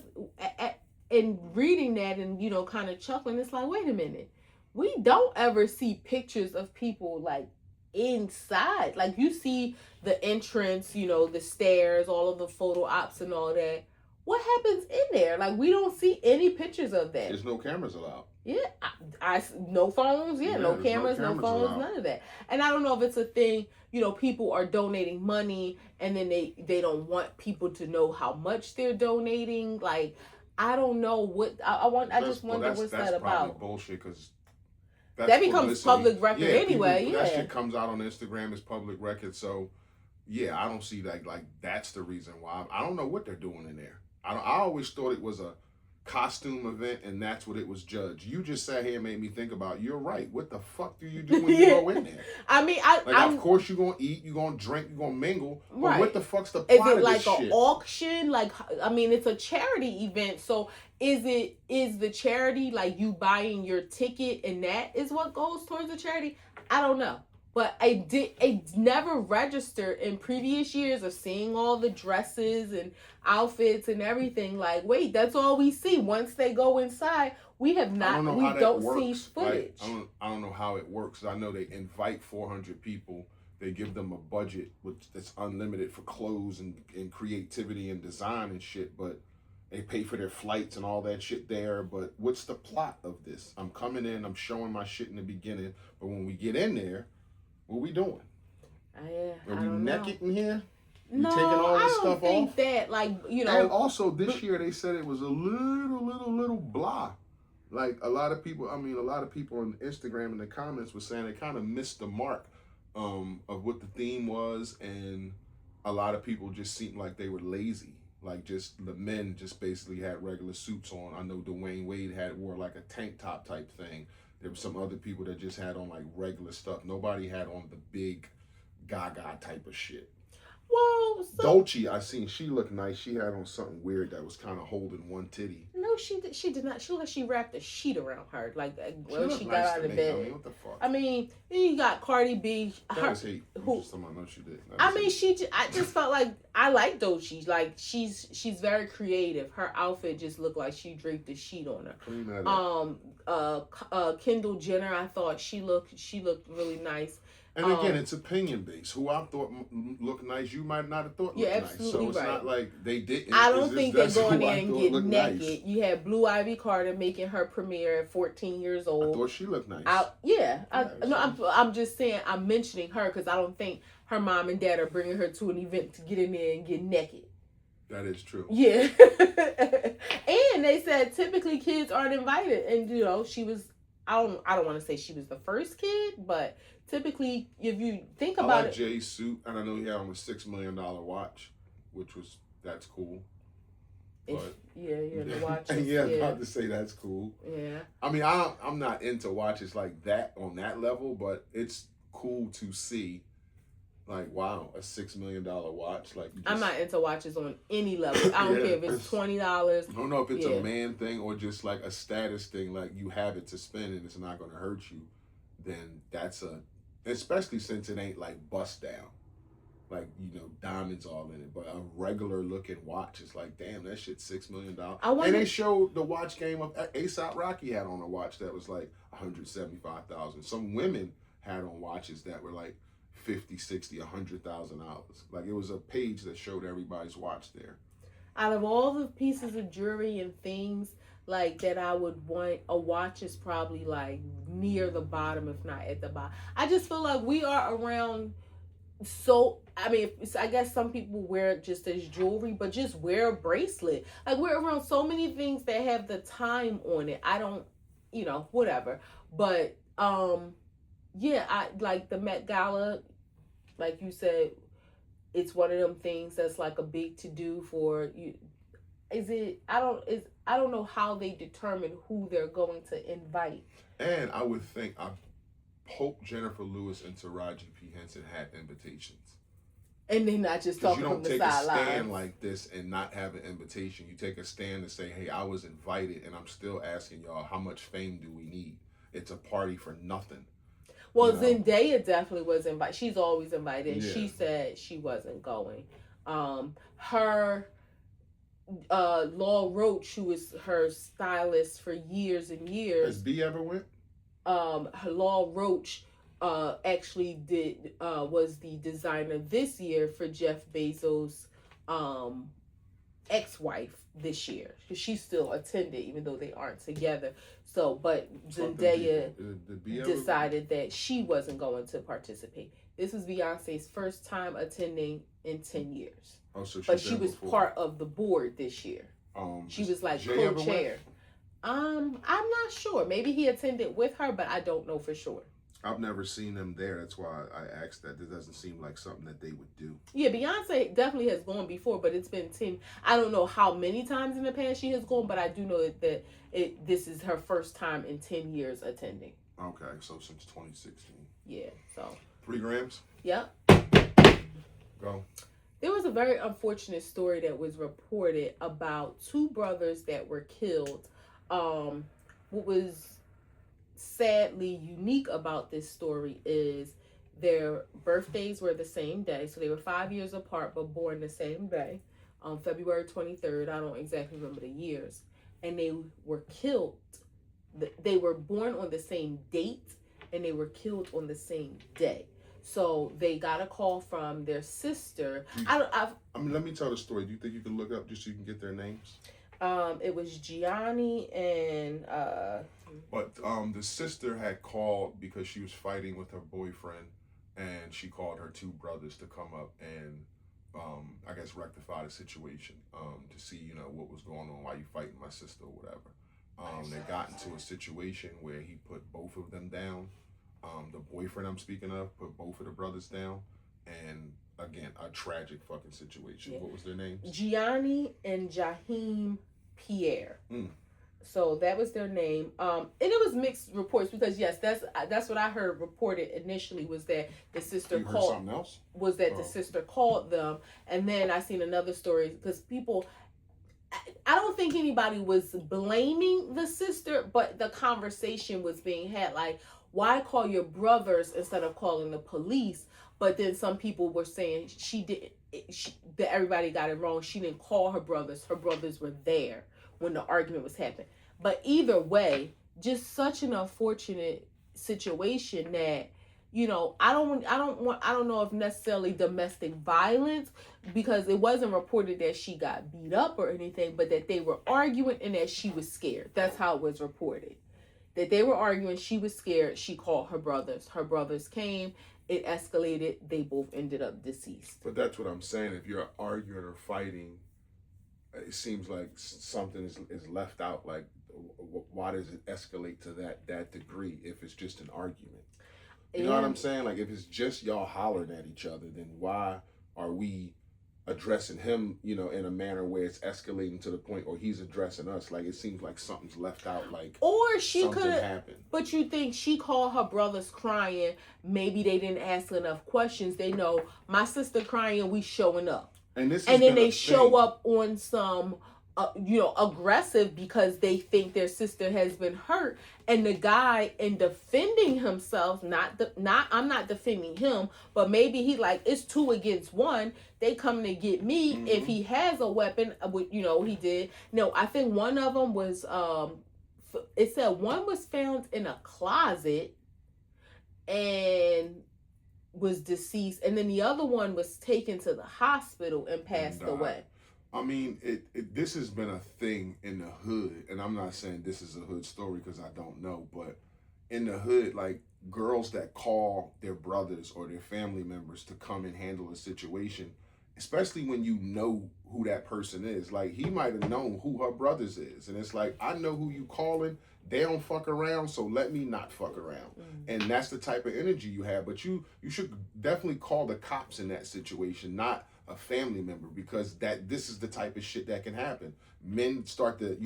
Speaker 2: in reading that and, you know, kind of chuckling, it's like, wait a minute, we don't ever see pictures of people like inside. Like, you see the entrance, you know, the stairs, all of the photo ops and all that. What happens in there? Like, we don't see any pictures of that.
Speaker 1: There's no cameras allowed.
Speaker 2: Yeah, I no phones. Yeah, no cameras, no phones, allowed. None of that. And I don't know if it's a thing. You know, people are donating money, and then they don't want people to know how much they're donating. Like, I don't know what I just wonder what's that about.
Speaker 1: That's probably bullshit, because
Speaker 2: that becomes public record anyway.
Speaker 1: People, that shit comes out on Instagram as public record. So yeah, I don't see that. Like, that's the reason why. I don't know what they're doing in there. I always thought it was a costume event, and that's what it was judged. You just sat here and made me think about, you're right. What the fuck do you do when you go in there?
Speaker 2: I mean,
Speaker 1: of course you're going to eat, you're going to drink, you're going to mingle. Right. But what the fuck's the plot of this shit? Is it like an
Speaker 2: auction? Like, I mean, it's a charity event. So is the charity like you buying your ticket and that is what goes towards the charity? I don't know. But it never registered in previous years of seeing all the dresses and outfits and everything. Like, wait, that's all we see. Once they go inside, we don't see footage.
Speaker 1: Like, I don't know how it works. I know they invite 400 people. They give them a budget that's unlimited for clothes and creativity and design and shit, but they pay for their flights and all that shit there. But what's the plot of this? I'm coming in, I'm showing my shit in the beginning, but when we get in there, what we doing?
Speaker 2: Are
Speaker 1: we naked in here? You
Speaker 2: No,
Speaker 1: taking all this
Speaker 2: I don't
Speaker 1: stuff
Speaker 2: think
Speaker 1: off?
Speaker 2: that. Like, you
Speaker 1: And
Speaker 2: know,
Speaker 1: also this year they said it was a little blah. Like a lot of people, a lot of people on Instagram in the comments were saying they kind of missed the mark of what the theme was, and a lot of people just seemed like they were lazy. Like just the men just basically had regular suits on. I know Dwayne Wade wore like a tank top type thing. There were some other people that just had on like regular stuff. Nobody had on the big Gaga type of shit.
Speaker 2: well,
Speaker 1: Dolce, I seen she looked nice. She had on something weird that was kind of holding one titty.
Speaker 2: no, she did not. She looked like she wrapped a sheet around her, like when she got
Speaker 1: nice
Speaker 2: out of
Speaker 1: me.
Speaker 2: bed.
Speaker 1: I mean, what the fuck?
Speaker 2: I mean, then you got Cardi B.
Speaker 1: That was hate.
Speaker 2: Who?
Speaker 1: Someone knows she did.
Speaker 2: I mean, I just felt like I like Dolce. Like she's very creative. Her outfit just looked like she draped a sheet on her.
Speaker 1: Clean that up.
Speaker 2: Kendall Jenner, I thought she looked really nice.
Speaker 1: And again, it's opinion based. Who I thought looked nice, you might not have thought looked nice. So it's not like they didn't.
Speaker 2: I don't think they're going there and get naked.
Speaker 1: Nice.
Speaker 2: You had Blue Ivy Carter making her premiere at 14 years old.
Speaker 1: I thought she looked nice.
Speaker 2: I'm just saying, I'm mentioning her because I don't think her mom and dad are bringing her to an event to get in there and get naked.
Speaker 1: That is true.
Speaker 2: Yeah. And they said typically kids aren't invited. And, you know, she was, I don't want to say she was the first kid, but typically, if you think about it,
Speaker 1: Jay's suit, and I know he had on a $6 million watch, that's cool. But
Speaker 2: the watches.
Speaker 1: About to say that's cool.
Speaker 2: Yeah.
Speaker 1: I mean, I'm not into watches like that on that level, but it's cool to see. Like, wow, a $6 million watch. Like,
Speaker 2: I'm not into watches on any level. I don't care if it's $20.
Speaker 1: I don't know if it's a man thing or just like a status thing. Like, you have it to spend and it's not going to hurt you. Then that's especially since it ain't like bust down. Like, you know, diamonds all in it. But a regular looking watch is like, damn, that shit's $6 million. And they showed the watch game of A$AP Rocky had on a watch that was like $175,000. Some women had on watches that were like $50,000, $60,000, $100,000. Like, it was a page that showed everybody's watch there.
Speaker 2: Out of all the pieces of jewelry and things like that I would want, a watch is probably like near the bottom, if not at the bottom. I just feel like we are around. So, I mean, I guess some people wear it just as jewelry, but just wear a bracelet. Like, we're around so many things that have the time on it. I don't, you know, whatever. But, yeah, I like the Met Gala, like you said, it's one of them things that's like a big to do for you. I don't know how they determine who they're going to invite.
Speaker 1: And I would think, I hope Jennifer Lewis and Taraji P. Henson had invitations.
Speaker 2: And then not just talking from the sidelines. You don't take a stand
Speaker 1: like this and not have an invitation. You take a stand and say, hey, I was invited and I'm still asking y'all, how much fame do we need? It's a party for nothing.
Speaker 2: Well, you know? Zendaya definitely was invited. She's always invited. And she said she wasn't going. Her Law Roach, who was her stylist for years and years.
Speaker 1: Has B ever went?
Speaker 2: Her Law Roach actually was the designer this year for Jeff Bezos' ex-wife this year. She still attended, even though they aren't together. So, but Zendaya decided that she wasn't going to participate. This was Beyonce's first time attending in 10 years.
Speaker 1: Oh, so
Speaker 2: she was part of the board this year. She was like co-chair. I'm not sure. Maybe he attended with her, but I don't know for sure.
Speaker 1: I've never seen them there. That's why I asked that. It doesn't seem like something that they would do.
Speaker 2: Yeah, Beyonce definitely has gone before, but it's been 10. I don't know how many times in the past she has gone, but I do know that this is her first time in 10 years attending.
Speaker 1: Okay, so since 2016.
Speaker 2: Yeah, so.
Speaker 1: 3 grams?
Speaker 2: Yep.
Speaker 1: Go.
Speaker 2: There was a very unfortunate story that was reported about 2 brothers that were killed. What was sadly unique about this story is their birthdays were the same day. So they were 5 years apart, but born the same day, on February 23rd. I don't exactly remember the years. And they were killed. They were born on the same date, and they were killed on the same day. So they got a call from their sister.
Speaker 1: Let me tell the story. Do you think you can look up just so you can get their names?
Speaker 2: It was Gianni and
Speaker 1: But the sister had called because she was fighting with her boyfriend, and she called her 2 brothers to come up and I guess, rectify the situation, to see, what was going on, why you fighting my sister or whatever. They got into a situation where he put both of them down. The boyfriend I'm speaking of put both of the brothers down, and again, a tragic fucking situation. Yeah. What was their names?
Speaker 2: Gianni and Jaheim Pierre. So that was their name. And it was mixed reports because yes, that's what I heard reported initially was that the sister called.
Speaker 1: Something else?
Speaker 2: Was that the sister called them, and then I seen another story because people. I don't think anybody was blaming the sister, but the conversation was being had like, why call your brothers instead of calling the police? But then some people were saying that everybody got it wrong. She didn't call her brothers. Her brothers were there when the argument was happening. But either way, just such an unfortunate situation that, I don't know if necessarily domestic violence, because it wasn't reported that she got beat up or anything, but that they were arguing and that she was scared. That's how it was reported. That they were arguing, she was scared, she called her brothers. Her brothers came, it escalated, they both ended up deceased.
Speaker 1: But that's what I'm saying. If you're arguing or fighting, it seems like something is left out. Like, why does it escalate to that degree if it's just an argument? You know what I'm saying? Like, if it's just y'all hollering at each other, then why are we addressing him, in a manner where it's escalating to the point, or he's addressing us? Like, it seems like something's left out. Like,
Speaker 2: or she could
Speaker 1: happen.
Speaker 2: But you think she called her brothers crying? Maybe they didn't ask enough questions. They know my sister crying, we showing up, and then they show up on some. Aggressive because they think their sister has been hurt, and the guy in defending himself, I'm not defending him, but maybe he like it's 2 against 1. They coming to get me. Mm-hmm. If he has a weapon, he did. No, I think one of them was. It said one was found in a closet, and was deceased, and then the other one was taken to the hospital and passed away.
Speaker 1: I mean, this has been a thing in the hood, and I'm not saying this is a hood story because I don't know, but in the hood, like, girls that call their brothers or their family members to come and handle a situation, especially when you know who that person is. Like, he might have known who her brothers is, and it's like, I know who you calling. They don't fuck around, so let me not fuck around. Mm-hmm. And that's the type of energy you have. But you should definitely call the cops in that situation, not a family member, because this is the type of shit that can happen. Men start to,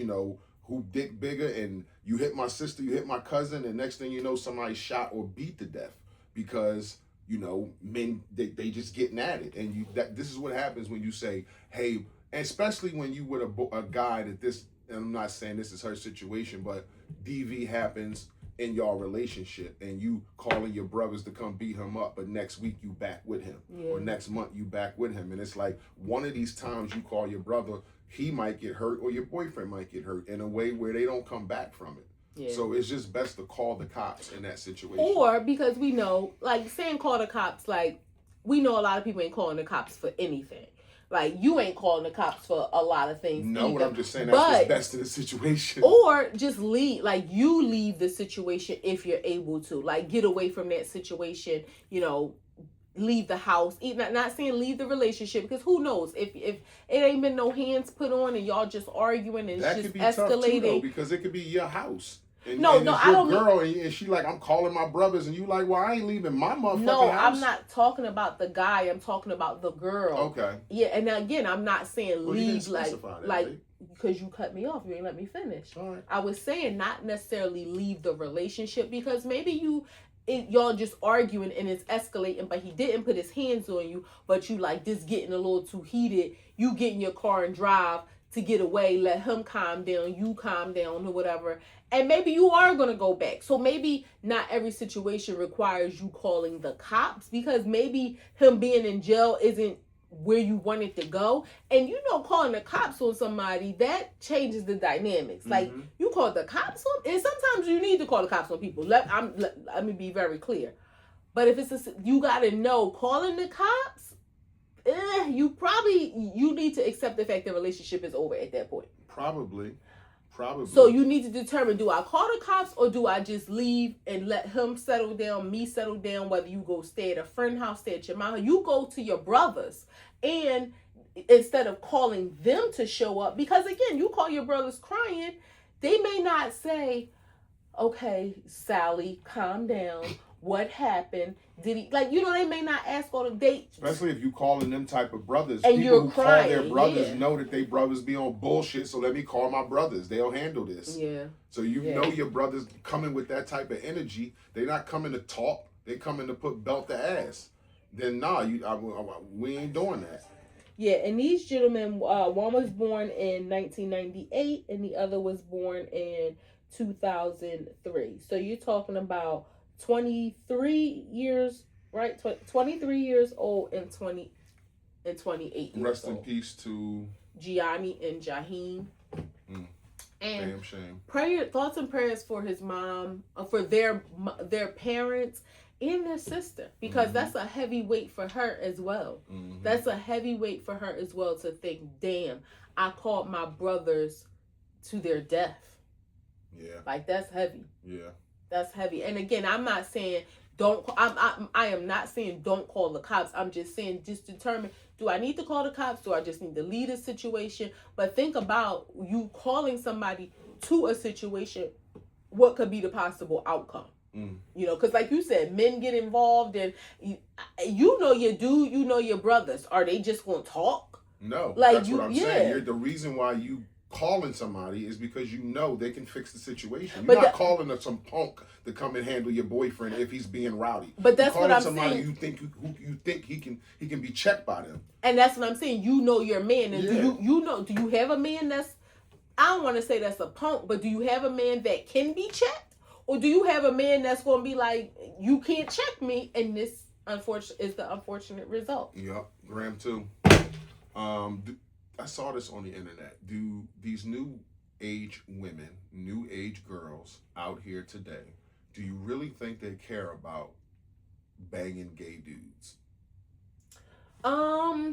Speaker 1: who dick bigger, and you hit my sister, you hit my cousin, and next thing you know, somebody shot or beat to death because, men, they just getting at it. And this is what happens when you say, hey, and especially when you with a guy that this, and I'm not saying this is her situation, but DV happens in your relationship, and you calling your brothers to come beat him up, but next week you back with him, or next month you back with him, and it's like one of these times you call your brother, he might get hurt, or your boyfriend might get hurt in a way where they don't come back from it. Yeah. So it's just best to call the cops in that situation.
Speaker 2: Or because we know, like saying call the cops, like we know a lot of people ain't calling the cops for anything. Like, you ain't calling the cops for a lot of things.
Speaker 1: No, what I'm just saying, that's what's best in the situation.
Speaker 2: Or just leave, like, you leave the situation if you're able to. Like, get away from that situation, leave the house. Not saying leave the relationship, because who knows? If it ain't been no hands put on and y'all just arguing and it's just escalating. That could be tough too, though,
Speaker 1: because it could be your house.
Speaker 2: And I don't.
Speaker 1: Girl, and she like, I'm calling my brothers, and you like, well, I ain't leaving my motherfucking house.
Speaker 2: No, I'm not talking about the guy. I'm talking about the girl.
Speaker 1: Okay.
Speaker 2: Yeah, and again, I'm not saying leave because you cut me off. You ain't let me finish.
Speaker 1: All right.
Speaker 2: I was saying not necessarily leave the relationship, because maybe y'all just arguing and it's escalating, but he didn't put his hands on you, but you like this getting a little too heated. You get in your car and drive to get away, let him calm down, you calm down or whatever. And maybe you are going to go back. So maybe not every situation requires you calling the cops, because maybe him being in jail isn't where you want it to go. And calling the cops on somebody, that changes the dynamics. Mm-hmm. Like, you call the cops on, and sometimes you need to call the cops on people. Let me be very clear. But if you got to know, calling the cops, you need to accept the fact the relationship is over at that point.
Speaker 1: Probably. Probably.
Speaker 2: So you need to determine, do I call the cops or do I just leave and let him settle down, me settle down, whether you go stay at a friend house, stay at your mom, you go to your brothers. And instead of calling them to show up, because again, you call your brothers crying, they may not say, okay, Sally, calm down. What happened? Did he, like, they may not ask all the dates.
Speaker 1: Especially if you calling them type of brothers.
Speaker 2: And
Speaker 1: people
Speaker 2: you're
Speaker 1: who
Speaker 2: crying,
Speaker 1: call their brothers
Speaker 2: yeah.
Speaker 1: know that they brothers be on bullshit, so let me call my brothers. They'll handle this.
Speaker 2: Yeah.
Speaker 1: So you know your brothers coming with that type of energy. They're not coming to talk. They coming to put belt to ass. Then we ain't doing that.
Speaker 2: Yeah, and these gentlemen, one was born in 1998 and the other was born in 2003. So you're talking about 23 years, right? 23 years old and 28 years
Speaker 1: Rest
Speaker 2: old.
Speaker 1: in peace to
Speaker 2: Gianni and Jaheem. And
Speaker 1: damn shame.
Speaker 2: Thoughts and prayers for his mom, for their parents and their sister, because that's a heavy weight for her as well. That's a heavy weight for her as well to think, damn, I called my brothers to their death.
Speaker 1: Yeah.
Speaker 2: Like, that's heavy.
Speaker 1: Yeah.
Speaker 2: That's heavy. And again, I'm not saying I am not saying don't call the cops. I'm just saying just determine, do I need to call the cops? Do I just need to leave the situation? But think about you calling somebody to a situation. What could be the possible outcome? Because like you said, men get involved, and you know your dude, you know your brothers. Are they just gonna talk?
Speaker 1: No,
Speaker 2: like
Speaker 1: that's what I'm saying. The reason why you calling somebody is because you know they can fix the situation. You're not calling some punk to come and handle your boyfriend if he's being rowdy.
Speaker 2: But that's what I'm
Speaker 1: somebody
Speaker 2: saying.
Speaker 1: You think he can be checked by them.
Speaker 2: And that's what I'm saying. You know your man, and do you have a man that's, I don't want to say that's a punk, but do you have a man that can be checked? Or do you have a man that's going to be like, you can't check me, and this is the unfortunate result?
Speaker 1: Yep, Graham too. I saw this on the internet. Do these new age women, new age girls out here today, do you really think they care about banging gay dudes?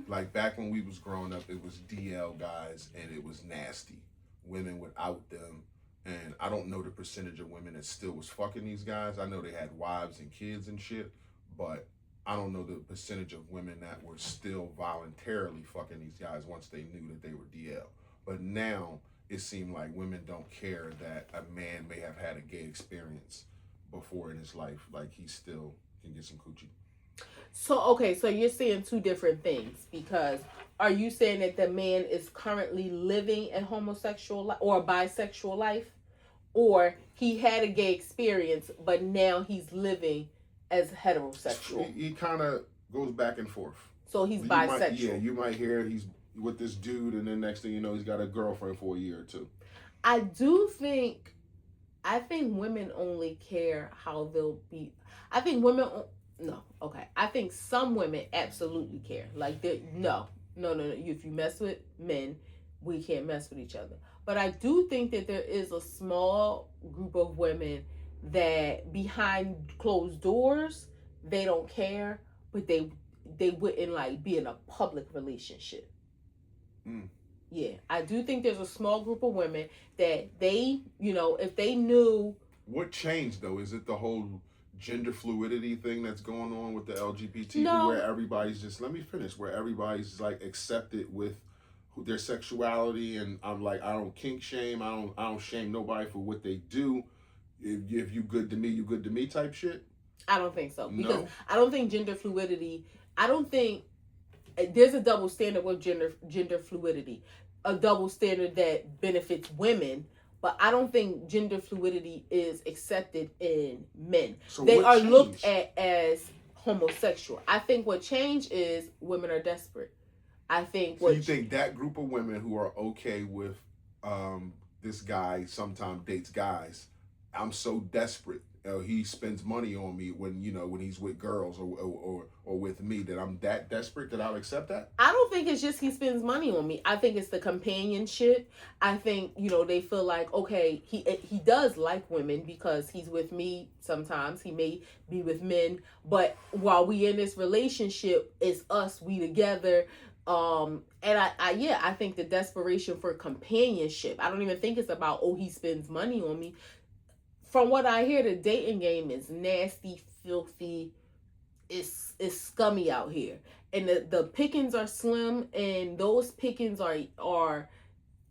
Speaker 1: Like back when we was growing up, it was DL guys and it was nasty. Women would out them. And I don't know the percentage of women that still was fucking these guys. I know they had wives and kids and shit, but I don't know the percentage of women that were still voluntarily fucking these guys once they knew that they were DL. But now it seemed like women don't care that a man may have had a gay experience before in his life. Like he still can get some coochie.
Speaker 2: So you're saying two different things, because are you saying that the man is currently living a homosexual or a bisexual life, or he had a gay experience but now he's living as heterosexual?
Speaker 1: He kind of goes back and forth.
Speaker 2: So he's bisexual.
Speaker 1: You might hear he's with this dude, and then next thing you know, he's got a girlfriend for a year or two.
Speaker 2: I think women only care how they'll be. I think some women absolutely care. Like, no. If you mess with men, we can't mess with each other. But I do think that there is a small group of women that behind closed doors, they don't care, but they wouldn't like be in a public relationship. Yeah, I do think there's a small group of women that they, if they knew.
Speaker 1: What changed though? Is it the whole gender fluidity thing that's going on with the LGBT,
Speaker 2: no.
Speaker 1: where everybody's just, let me finish, where everybody's like accepted with their sexuality, and I'm like, I don't kink shame, I don't shame nobody for what they do. If you good to me, you good to me type shit?
Speaker 2: I don't think so, because I don't think gender fluidity, I don't think there's a double standard with gender fluidity, a double standard that benefits women. But I don't think gender fluidity is accepted in men.
Speaker 1: So
Speaker 2: they are looked at as homosexual. I think what changed is women are desperate. I think
Speaker 1: so you think that group of women who are okay with this guy sometimes dates guys, I'm so desperate, he spends money on me when he's with girls or with me, that I'm that desperate that I'll accept that?
Speaker 2: I don't think it's just he spends money on me. I think it's the companionship. I think, they feel like, okay, he does like women because he's with me sometimes. He may be with men, but while we in this relationship, it's us, we together. And I think the desperation for companionship. I don't even think it's about, oh, he spends money on me. From what I hear, the dating game is nasty, filthy. It's scummy out here, and the pickings are slim, and those pickings are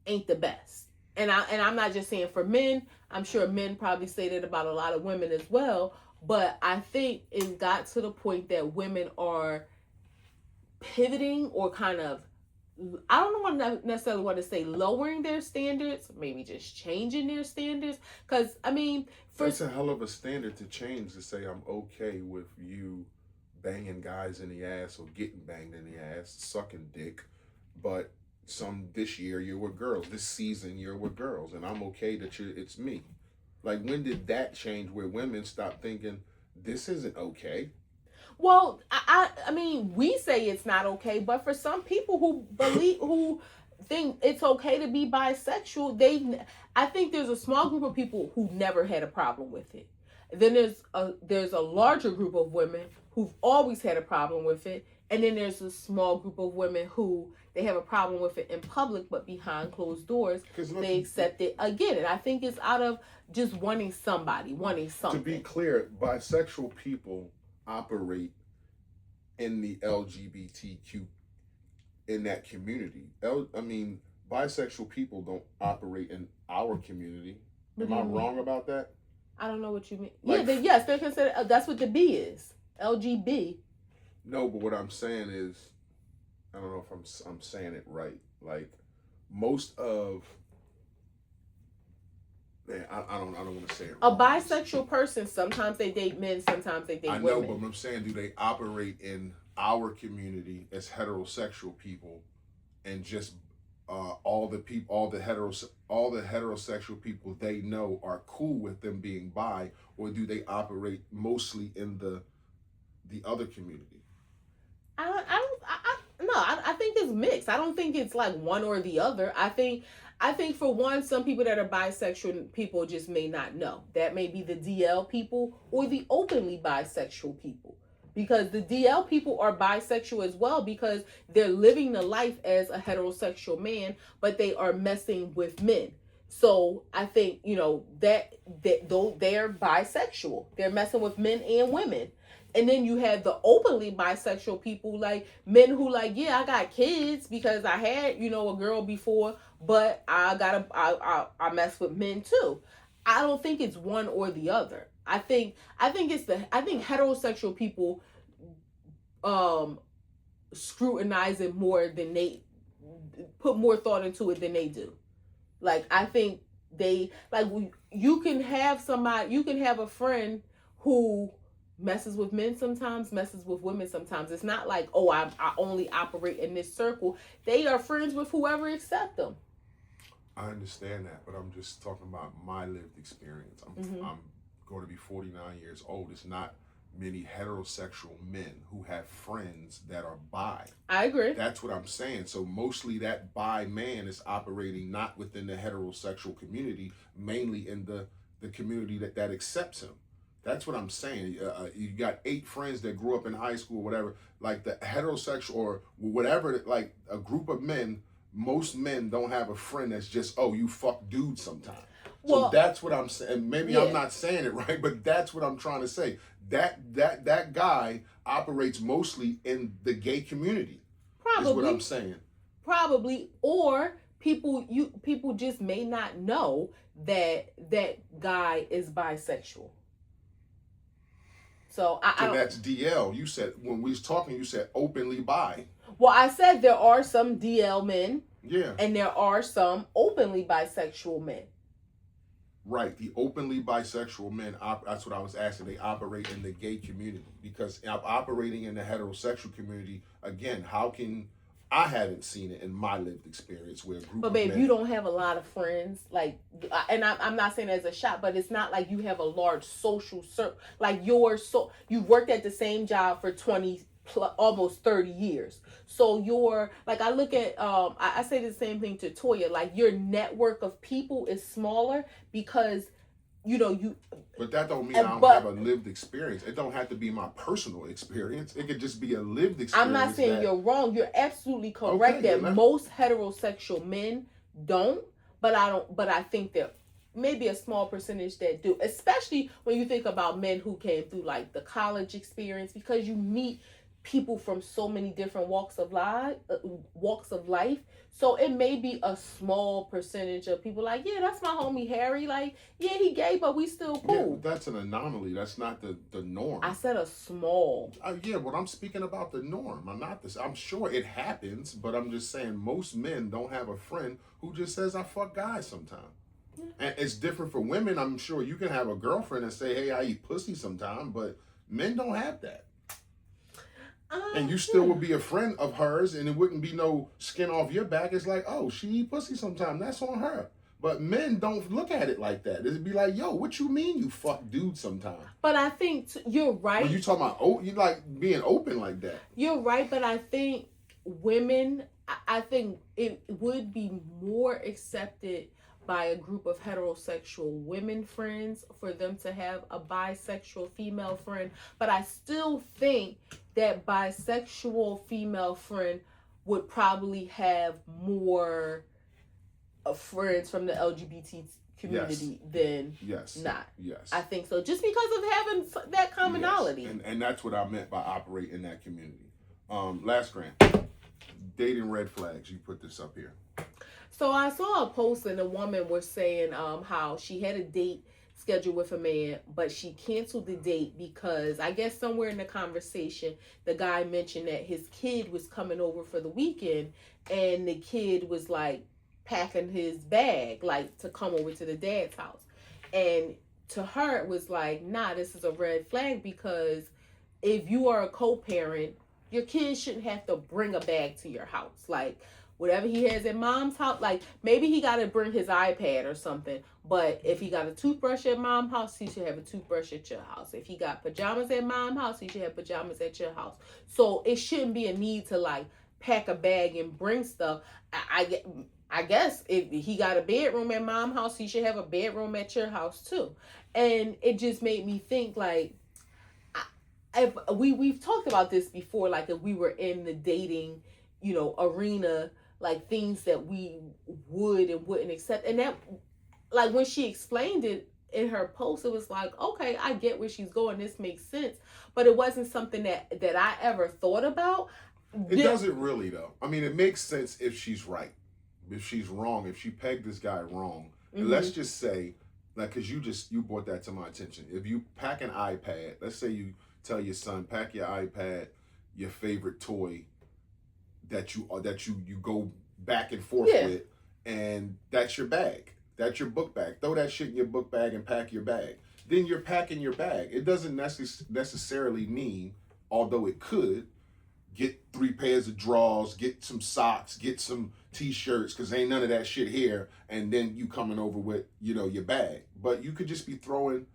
Speaker 2: ain't the best. And I'm not just saying for men. I'm sure men probably say that about a lot of women as well. But I think it got to the point that women are pivoting or kind of, I don't necessarily want to say lowering their standards, maybe just changing their standards. Because I mean,
Speaker 1: that's a hell of a standard to change, to say I'm okay with you banging guys in the ass or getting banged in the ass, sucking dick, but this year you're with girls, this season you're with girls, and I'm okay that it's me. Like, when did that change where women stop thinking this isn't okay?
Speaker 2: Well, I mean, we say it's not okay, but for some people who think it's okay to be bisexual, I think there's a small group of people who never had a problem with it. Then there's a larger group of women who've always had a problem with it, and then there's a small group of women who they have a problem with it in public, but behind closed doors they accept it again. And I think it's out of just wanting something.
Speaker 1: To be clear, bisexual people operate in the LGBTQ, in that community. I mean, bisexual people don't operate in our community. Am I wrong about that?
Speaker 2: I don't know what you mean. Like, yes, they're considered. That's what the B is. LGB.
Speaker 1: No, but what I'm saying is, I don't know if I'm saying it right. Like, most of, man, I don't want to say it
Speaker 2: wrong. A bisexual person, sometimes they date men, sometimes they date women. I know,
Speaker 1: but what I'm saying, do they operate in our community as heterosexual people, and just all the heterosexual people they know are cool with them being bi, or do they operate mostly in the other community?
Speaker 2: I think it's mixed. I don't think it's like one or the other. I think for one, some people that are bisexual people just may not know. That may be the DL people or the openly bisexual people. Because the DL people are bisexual as well, because they're living the life as a heterosexual man, but they are messing with men. So I think, that though they're bisexual, they're messing with men and women. And then you have the openly bisexual people, like men who like, yeah, I got kids because I had, a girl before, but I mess with men too. I don't think it's one or the other. I think heterosexual people scrutinize it more than they put more thought into it than they do. Like, I think you can have a friend who messes with men sometimes, messes with women sometimes. It's not like, oh, I only operate in this circle. They are friends with whoever accepts them.
Speaker 1: I understand that, but I'm just talking about my lived experience. I'm going to be 49 years old. It's not many heterosexual men who have friends that are bi.
Speaker 2: I agree.
Speaker 1: That's what I'm saying. So mostly that bi man is operating not within the heterosexual community, mainly in the community that accepts him. That's what I'm saying. You got 8 friends that grew up in high school, whatever, like the heterosexual or whatever, like a group of men. Most men don't have a friend that's just, oh, you fuck dudes sometimes. So that's what I'm saying. Maybe I'm not saying it right, but that's what I'm trying to say. That guy operates mostly in the gay community.
Speaker 2: Probably.
Speaker 1: Is what I'm saying.
Speaker 2: Probably. Or people just may not know that guy is bisexual. So
Speaker 1: that's DL. You said, when we was talking, you said openly bi.
Speaker 2: Well, I said there are some DL men.
Speaker 1: Yeah.
Speaker 2: And there are some openly bisexual men.
Speaker 1: Right. The openly bisexual men, that's what I was asking. They operate in the gay community. Because operating in the heterosexual community, again, I haven't seen it in my lived experience where a group
Speaker 2: of men, you don't have a lot of friends, like, and I'm not saying as a shot, but it's not like you have a large social circle. Like you worked at the same job for 20 plus, almost 30 years. So I look at, I say the same thing to Toya, like your network of people is smaller because you.
Speaker 1: But that don't mean I don't have a lived experience. It don't have to be my personal experience. It could just be a lived experience.
Speaker 2: I'm not saying you're wrong. You're absolutely correct that most heterosexual men don't, but I think that maybe a small percentage that do, especially when you think about men who came through like the college experience, because you meet people from so many different walks of life. So it may be a small percentage of people like, yeah, that's my homie Harry. Like, yeah, he gay, but we still cool.
Speaker 1: Yeah, but that's an anomaly. That's not the norm.
Speaker 2: I said a small.
Speaker 1: Yeah, but I'm speaking about the norm. I'm not this. I'm sure it happens, but I'm just saying most men don't have a friend who just says I fuck guys sometimes. Yeah. And it's different for women. I'm sure you can have a girlfriend and say, hey, I eat pussy sometime, but men don't have that. And you still would be a friend of hers, and it wouldn't be no skin off your back. It's like, oh, she eat pussy sometime. That's on her. But men don't look at it like that. It'd be like, yo, what you mean you fuck dudes sometime?
Speaker 2: But I think you're right.
Speaker 1: When you talking about, you like being open like that.
Speaker 2: You're right, but I think women, I think it would be more accepted by a group of heterosexual women friends for them to have a bisexual female friend. But I still think that bisexual female friend would probably have more friends from the LGBT community than not.
Speaker 1: Yes.
Speaker 2: I think so. Just because of having that commonality.
Speaker 1: Yes. And that's what I meant by operate in that community. Last grant. Dating red flags. You put this up here.
Speaker 2: So I saw a post and a woman was saying how she had a date scheduled with a man, but she canceled the date because I guess somewhere in the conversation, the guy mentioned that his kid was coming over for the weekend, and the kid was like packing his bag, like to come over to the dad's house. And to her, it was like, nah, this is a red flag, because if you are a co-parent, your kid shouldn't have to bring a bag to your house. Like, whatever he has at mom's house, like maybe he got to bring his iPad or something. But if he got a toothbrush at mom's house, he should have a toothbrush at your house. If he got pajamas at mom's house, he should have pajamas at your house. So it shouldn't be a need to like pack a bag and bring stuff. I guess if he got a bedroom at mom's house, he should have a bedroom at your house too. And it just made me think like, if we've talked about this before, like if we were in the dating, arena, like things that we would and wouldn't accept. And that, like when she explained it in her post, it was like, okay, I get where she's going. This makes sense. But it wasn't something that I ever thought about.
Speaker 1: It doesn't really though. I mean, it makes sense if she's right. If she's wrong, if she pegged this guy wrong, and let's just say, like, cause you brought that to my attention. If you pack an iPad, let's say you tell your son, pack your iPad, your favorite toy that you go back and forth with, and that's your bag. That's your book bag. Throw that shit in your book bag and pack your bag. Then you're packing your bag. It doesn't necessarily mean, although it could, get 3 pairs of drawers, get some socks, get some t-shirts, because ain't none of that shit here, and then you coming over with, your bag. But you could just be throwing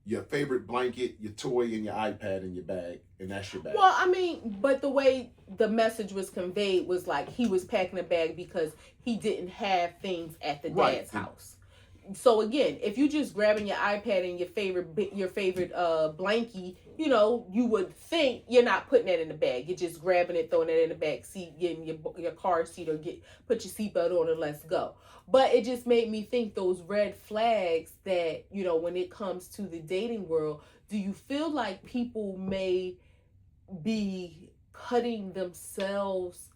Speaker 1: your favorite blanket, your toy, and your iPad in your bag, and that's your bag.
Speaker 2: Well, I mean, but the way the message was conveyed was like he was packing a bag because he didn't have things at the dad's house. So again, if you just grabbing your iPad and your favorite blankie, you would think you're not putting that in the bag. You're just grabbing it, throwing it in the back seat, getting your car seat, or put your seatbelt on and let's go. But it just made me think those red flags that, when it comes to the dating world, do you feel like people may be cutting themselves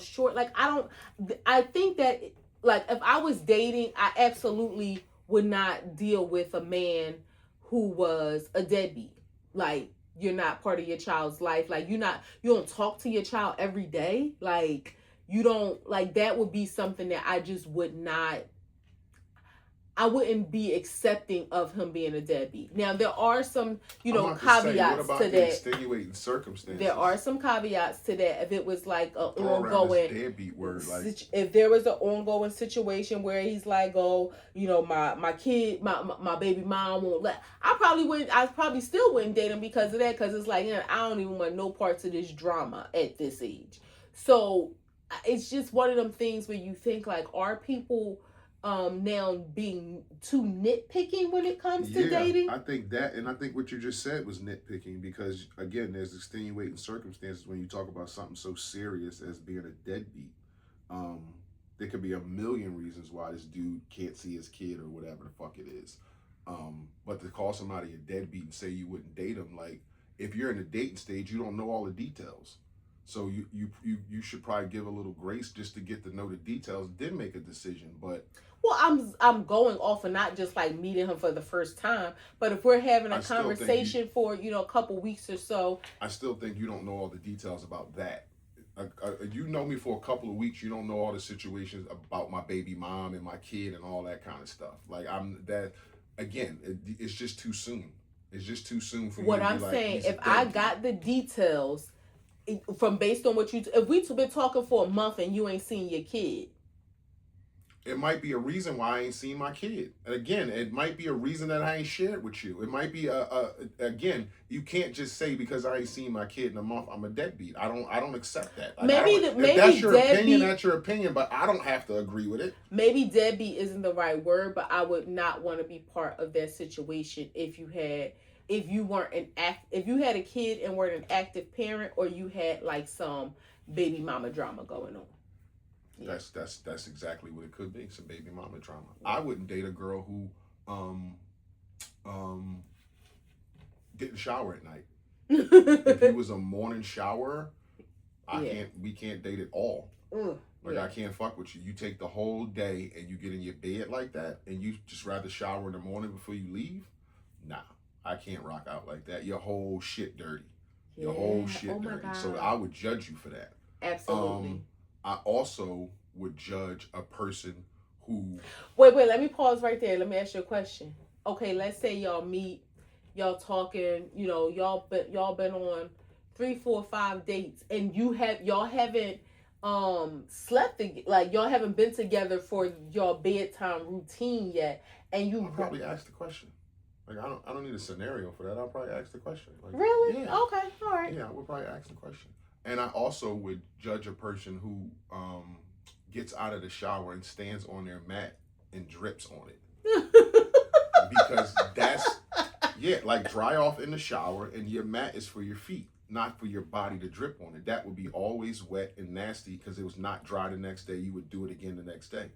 Speaker 2: short? Like, I think that, like, if I was dating, I absolutely would not deal with a man who was a deadbeat. Like, you're not part of your child's life. Like, you don't talk to your child every day. Like, you don't, like, that would be something that I just I wouldn't be accepting of him being a deadbeat. Now, there are some, caveats
Speaker 1: what about
Speaker 2: to
Speaker 1: the
Speaker 2: that.
Speaker 1: extenuating circumstances?
Speaker 2: There are some caveats to that. If it was like an ongoing
Speaker 1: deadbeat word, like
Speaker 2: if there was an ongoing situation where he's like, oh, my kid, my baby mom won't let. I probably still wouldn't date him because of that. Because it's like, I don't even want no parts of this drama at this age. So it's just one of them things where you think like, are people now being too nitpicking when it comes to dating?
Speaker 1: I think that, and I think what you just said was nitpicking because, again, there's extenuating circumstances when you talk about something so serious as being a deadbeat. There could be a million reasons why this dude can't see his kid or whatever the fuck it is. But to call somebody a deadbeat and say you wouldn't date him, like, if you're in the dating stage, you don't know all the details. So you should probably give a little grace just to get to know the details, then make a decision. But
Speaker 2: well, I'm going off and not just like meeting him for the first time, but if we're having a conversation for a couple weeks or so,
Speaker 1: I still think you don't know all the details about that. You know me for a couple of weeks. You don't know all the situations about my baby mom and my kid and all that kind of stuff. Like it's just too soon. It's just too soon for
Speaker 2: what
Speaker 1: you to
Speaker 2: I'm
Speaker 1: be
Speaker 2: saying.
Speaker 1: Like,
Speaker 2: if I got the details from based on what if we've been talking for a month and you ain't seen your kid,
Speaker 1: it might be a reason why I ain't seen my kid. And again, it might be a reason that I ain't shared with you. It might be again, you can't just say because I ain't seen my kid in a month, I'm a deadbeat. I don't accept that. Like,
Speaker 2: maybe
Speaker 1: if that's your opinion, that's your opinion, but I don't have to agree with it.
Speaker 2: Maybe deadbeat isn't the right word, but I would not want to be part of that situation if you had a kid and weren't an active parent, or you had like some baby mama drama going on.
Speaker 1: Yeah. That's exactly what it could be. Some baby mama drama. I wouldn't date a girl who didn't shower at night. If he was a morning shower, we can't date at all. I can't fuck with you. You take the whole day and you get in your bed like that and you just rather shower in the morning before you leave? Nah, I can't rock out like that. Your whole shit dirty. Your whole shit dirty. God. So I would judge you for that.
Speaker 2: Absolutely.
Speaker 1: I also would judge a person who...
Speaker 2: Wait, let me pause right there. Let me ask you a question. Okay, let's say y'all meet, y'all talking, y'all been on 3, 4, 5 dates, and y'all haven't slept y'all haven't been together for your bedtime routine yet, and you
Speaker 1: I'll probably ask the question. Like, I don't need a scenario for that. I'll probably ask the question. Like,
Speaker 2: really?
Speaker 1: Yeah.
Speaker 2: Okay, all right.
Speaker 1: Yeah, I would probably ask the question. And I also would judge a person who gets out of the shower and stands on their mat and drips on it. Because like dry off in the shower, and your mat is for your feet, not for your body to drip on it. That would be always wet and nasty because it was not dry the next day. You would do it again the next day.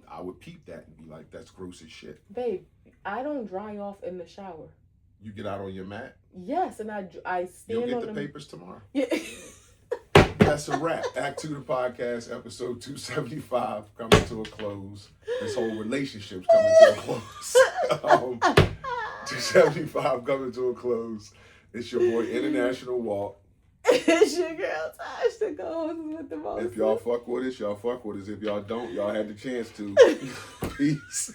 Speaker 1: I would peep that and be like, that's gross as shit.
Speaker 2: Babe, I don't dry off in the shower.
Speaker 1: You get out on your mat?
Speaker 2: Yes, and I stand
Speaker 1: You'll get
Speaker 2: on
Speaker 1: the papers tomorrow.
Speaker 2: Yeah.
Speaker 1: That's a wrap. Act 2 the podcast, episode 275, coming to a close. This whole relationship's coming to a close. 275 coming to a close. It's your boy, International Walt.
Speaker 2: It's your girl, Tosh, the ghost with the most.
Speaker 1: If y'all fuck with us, y'all fuck with us. If y'all don't, y'all had the chance to. Peace.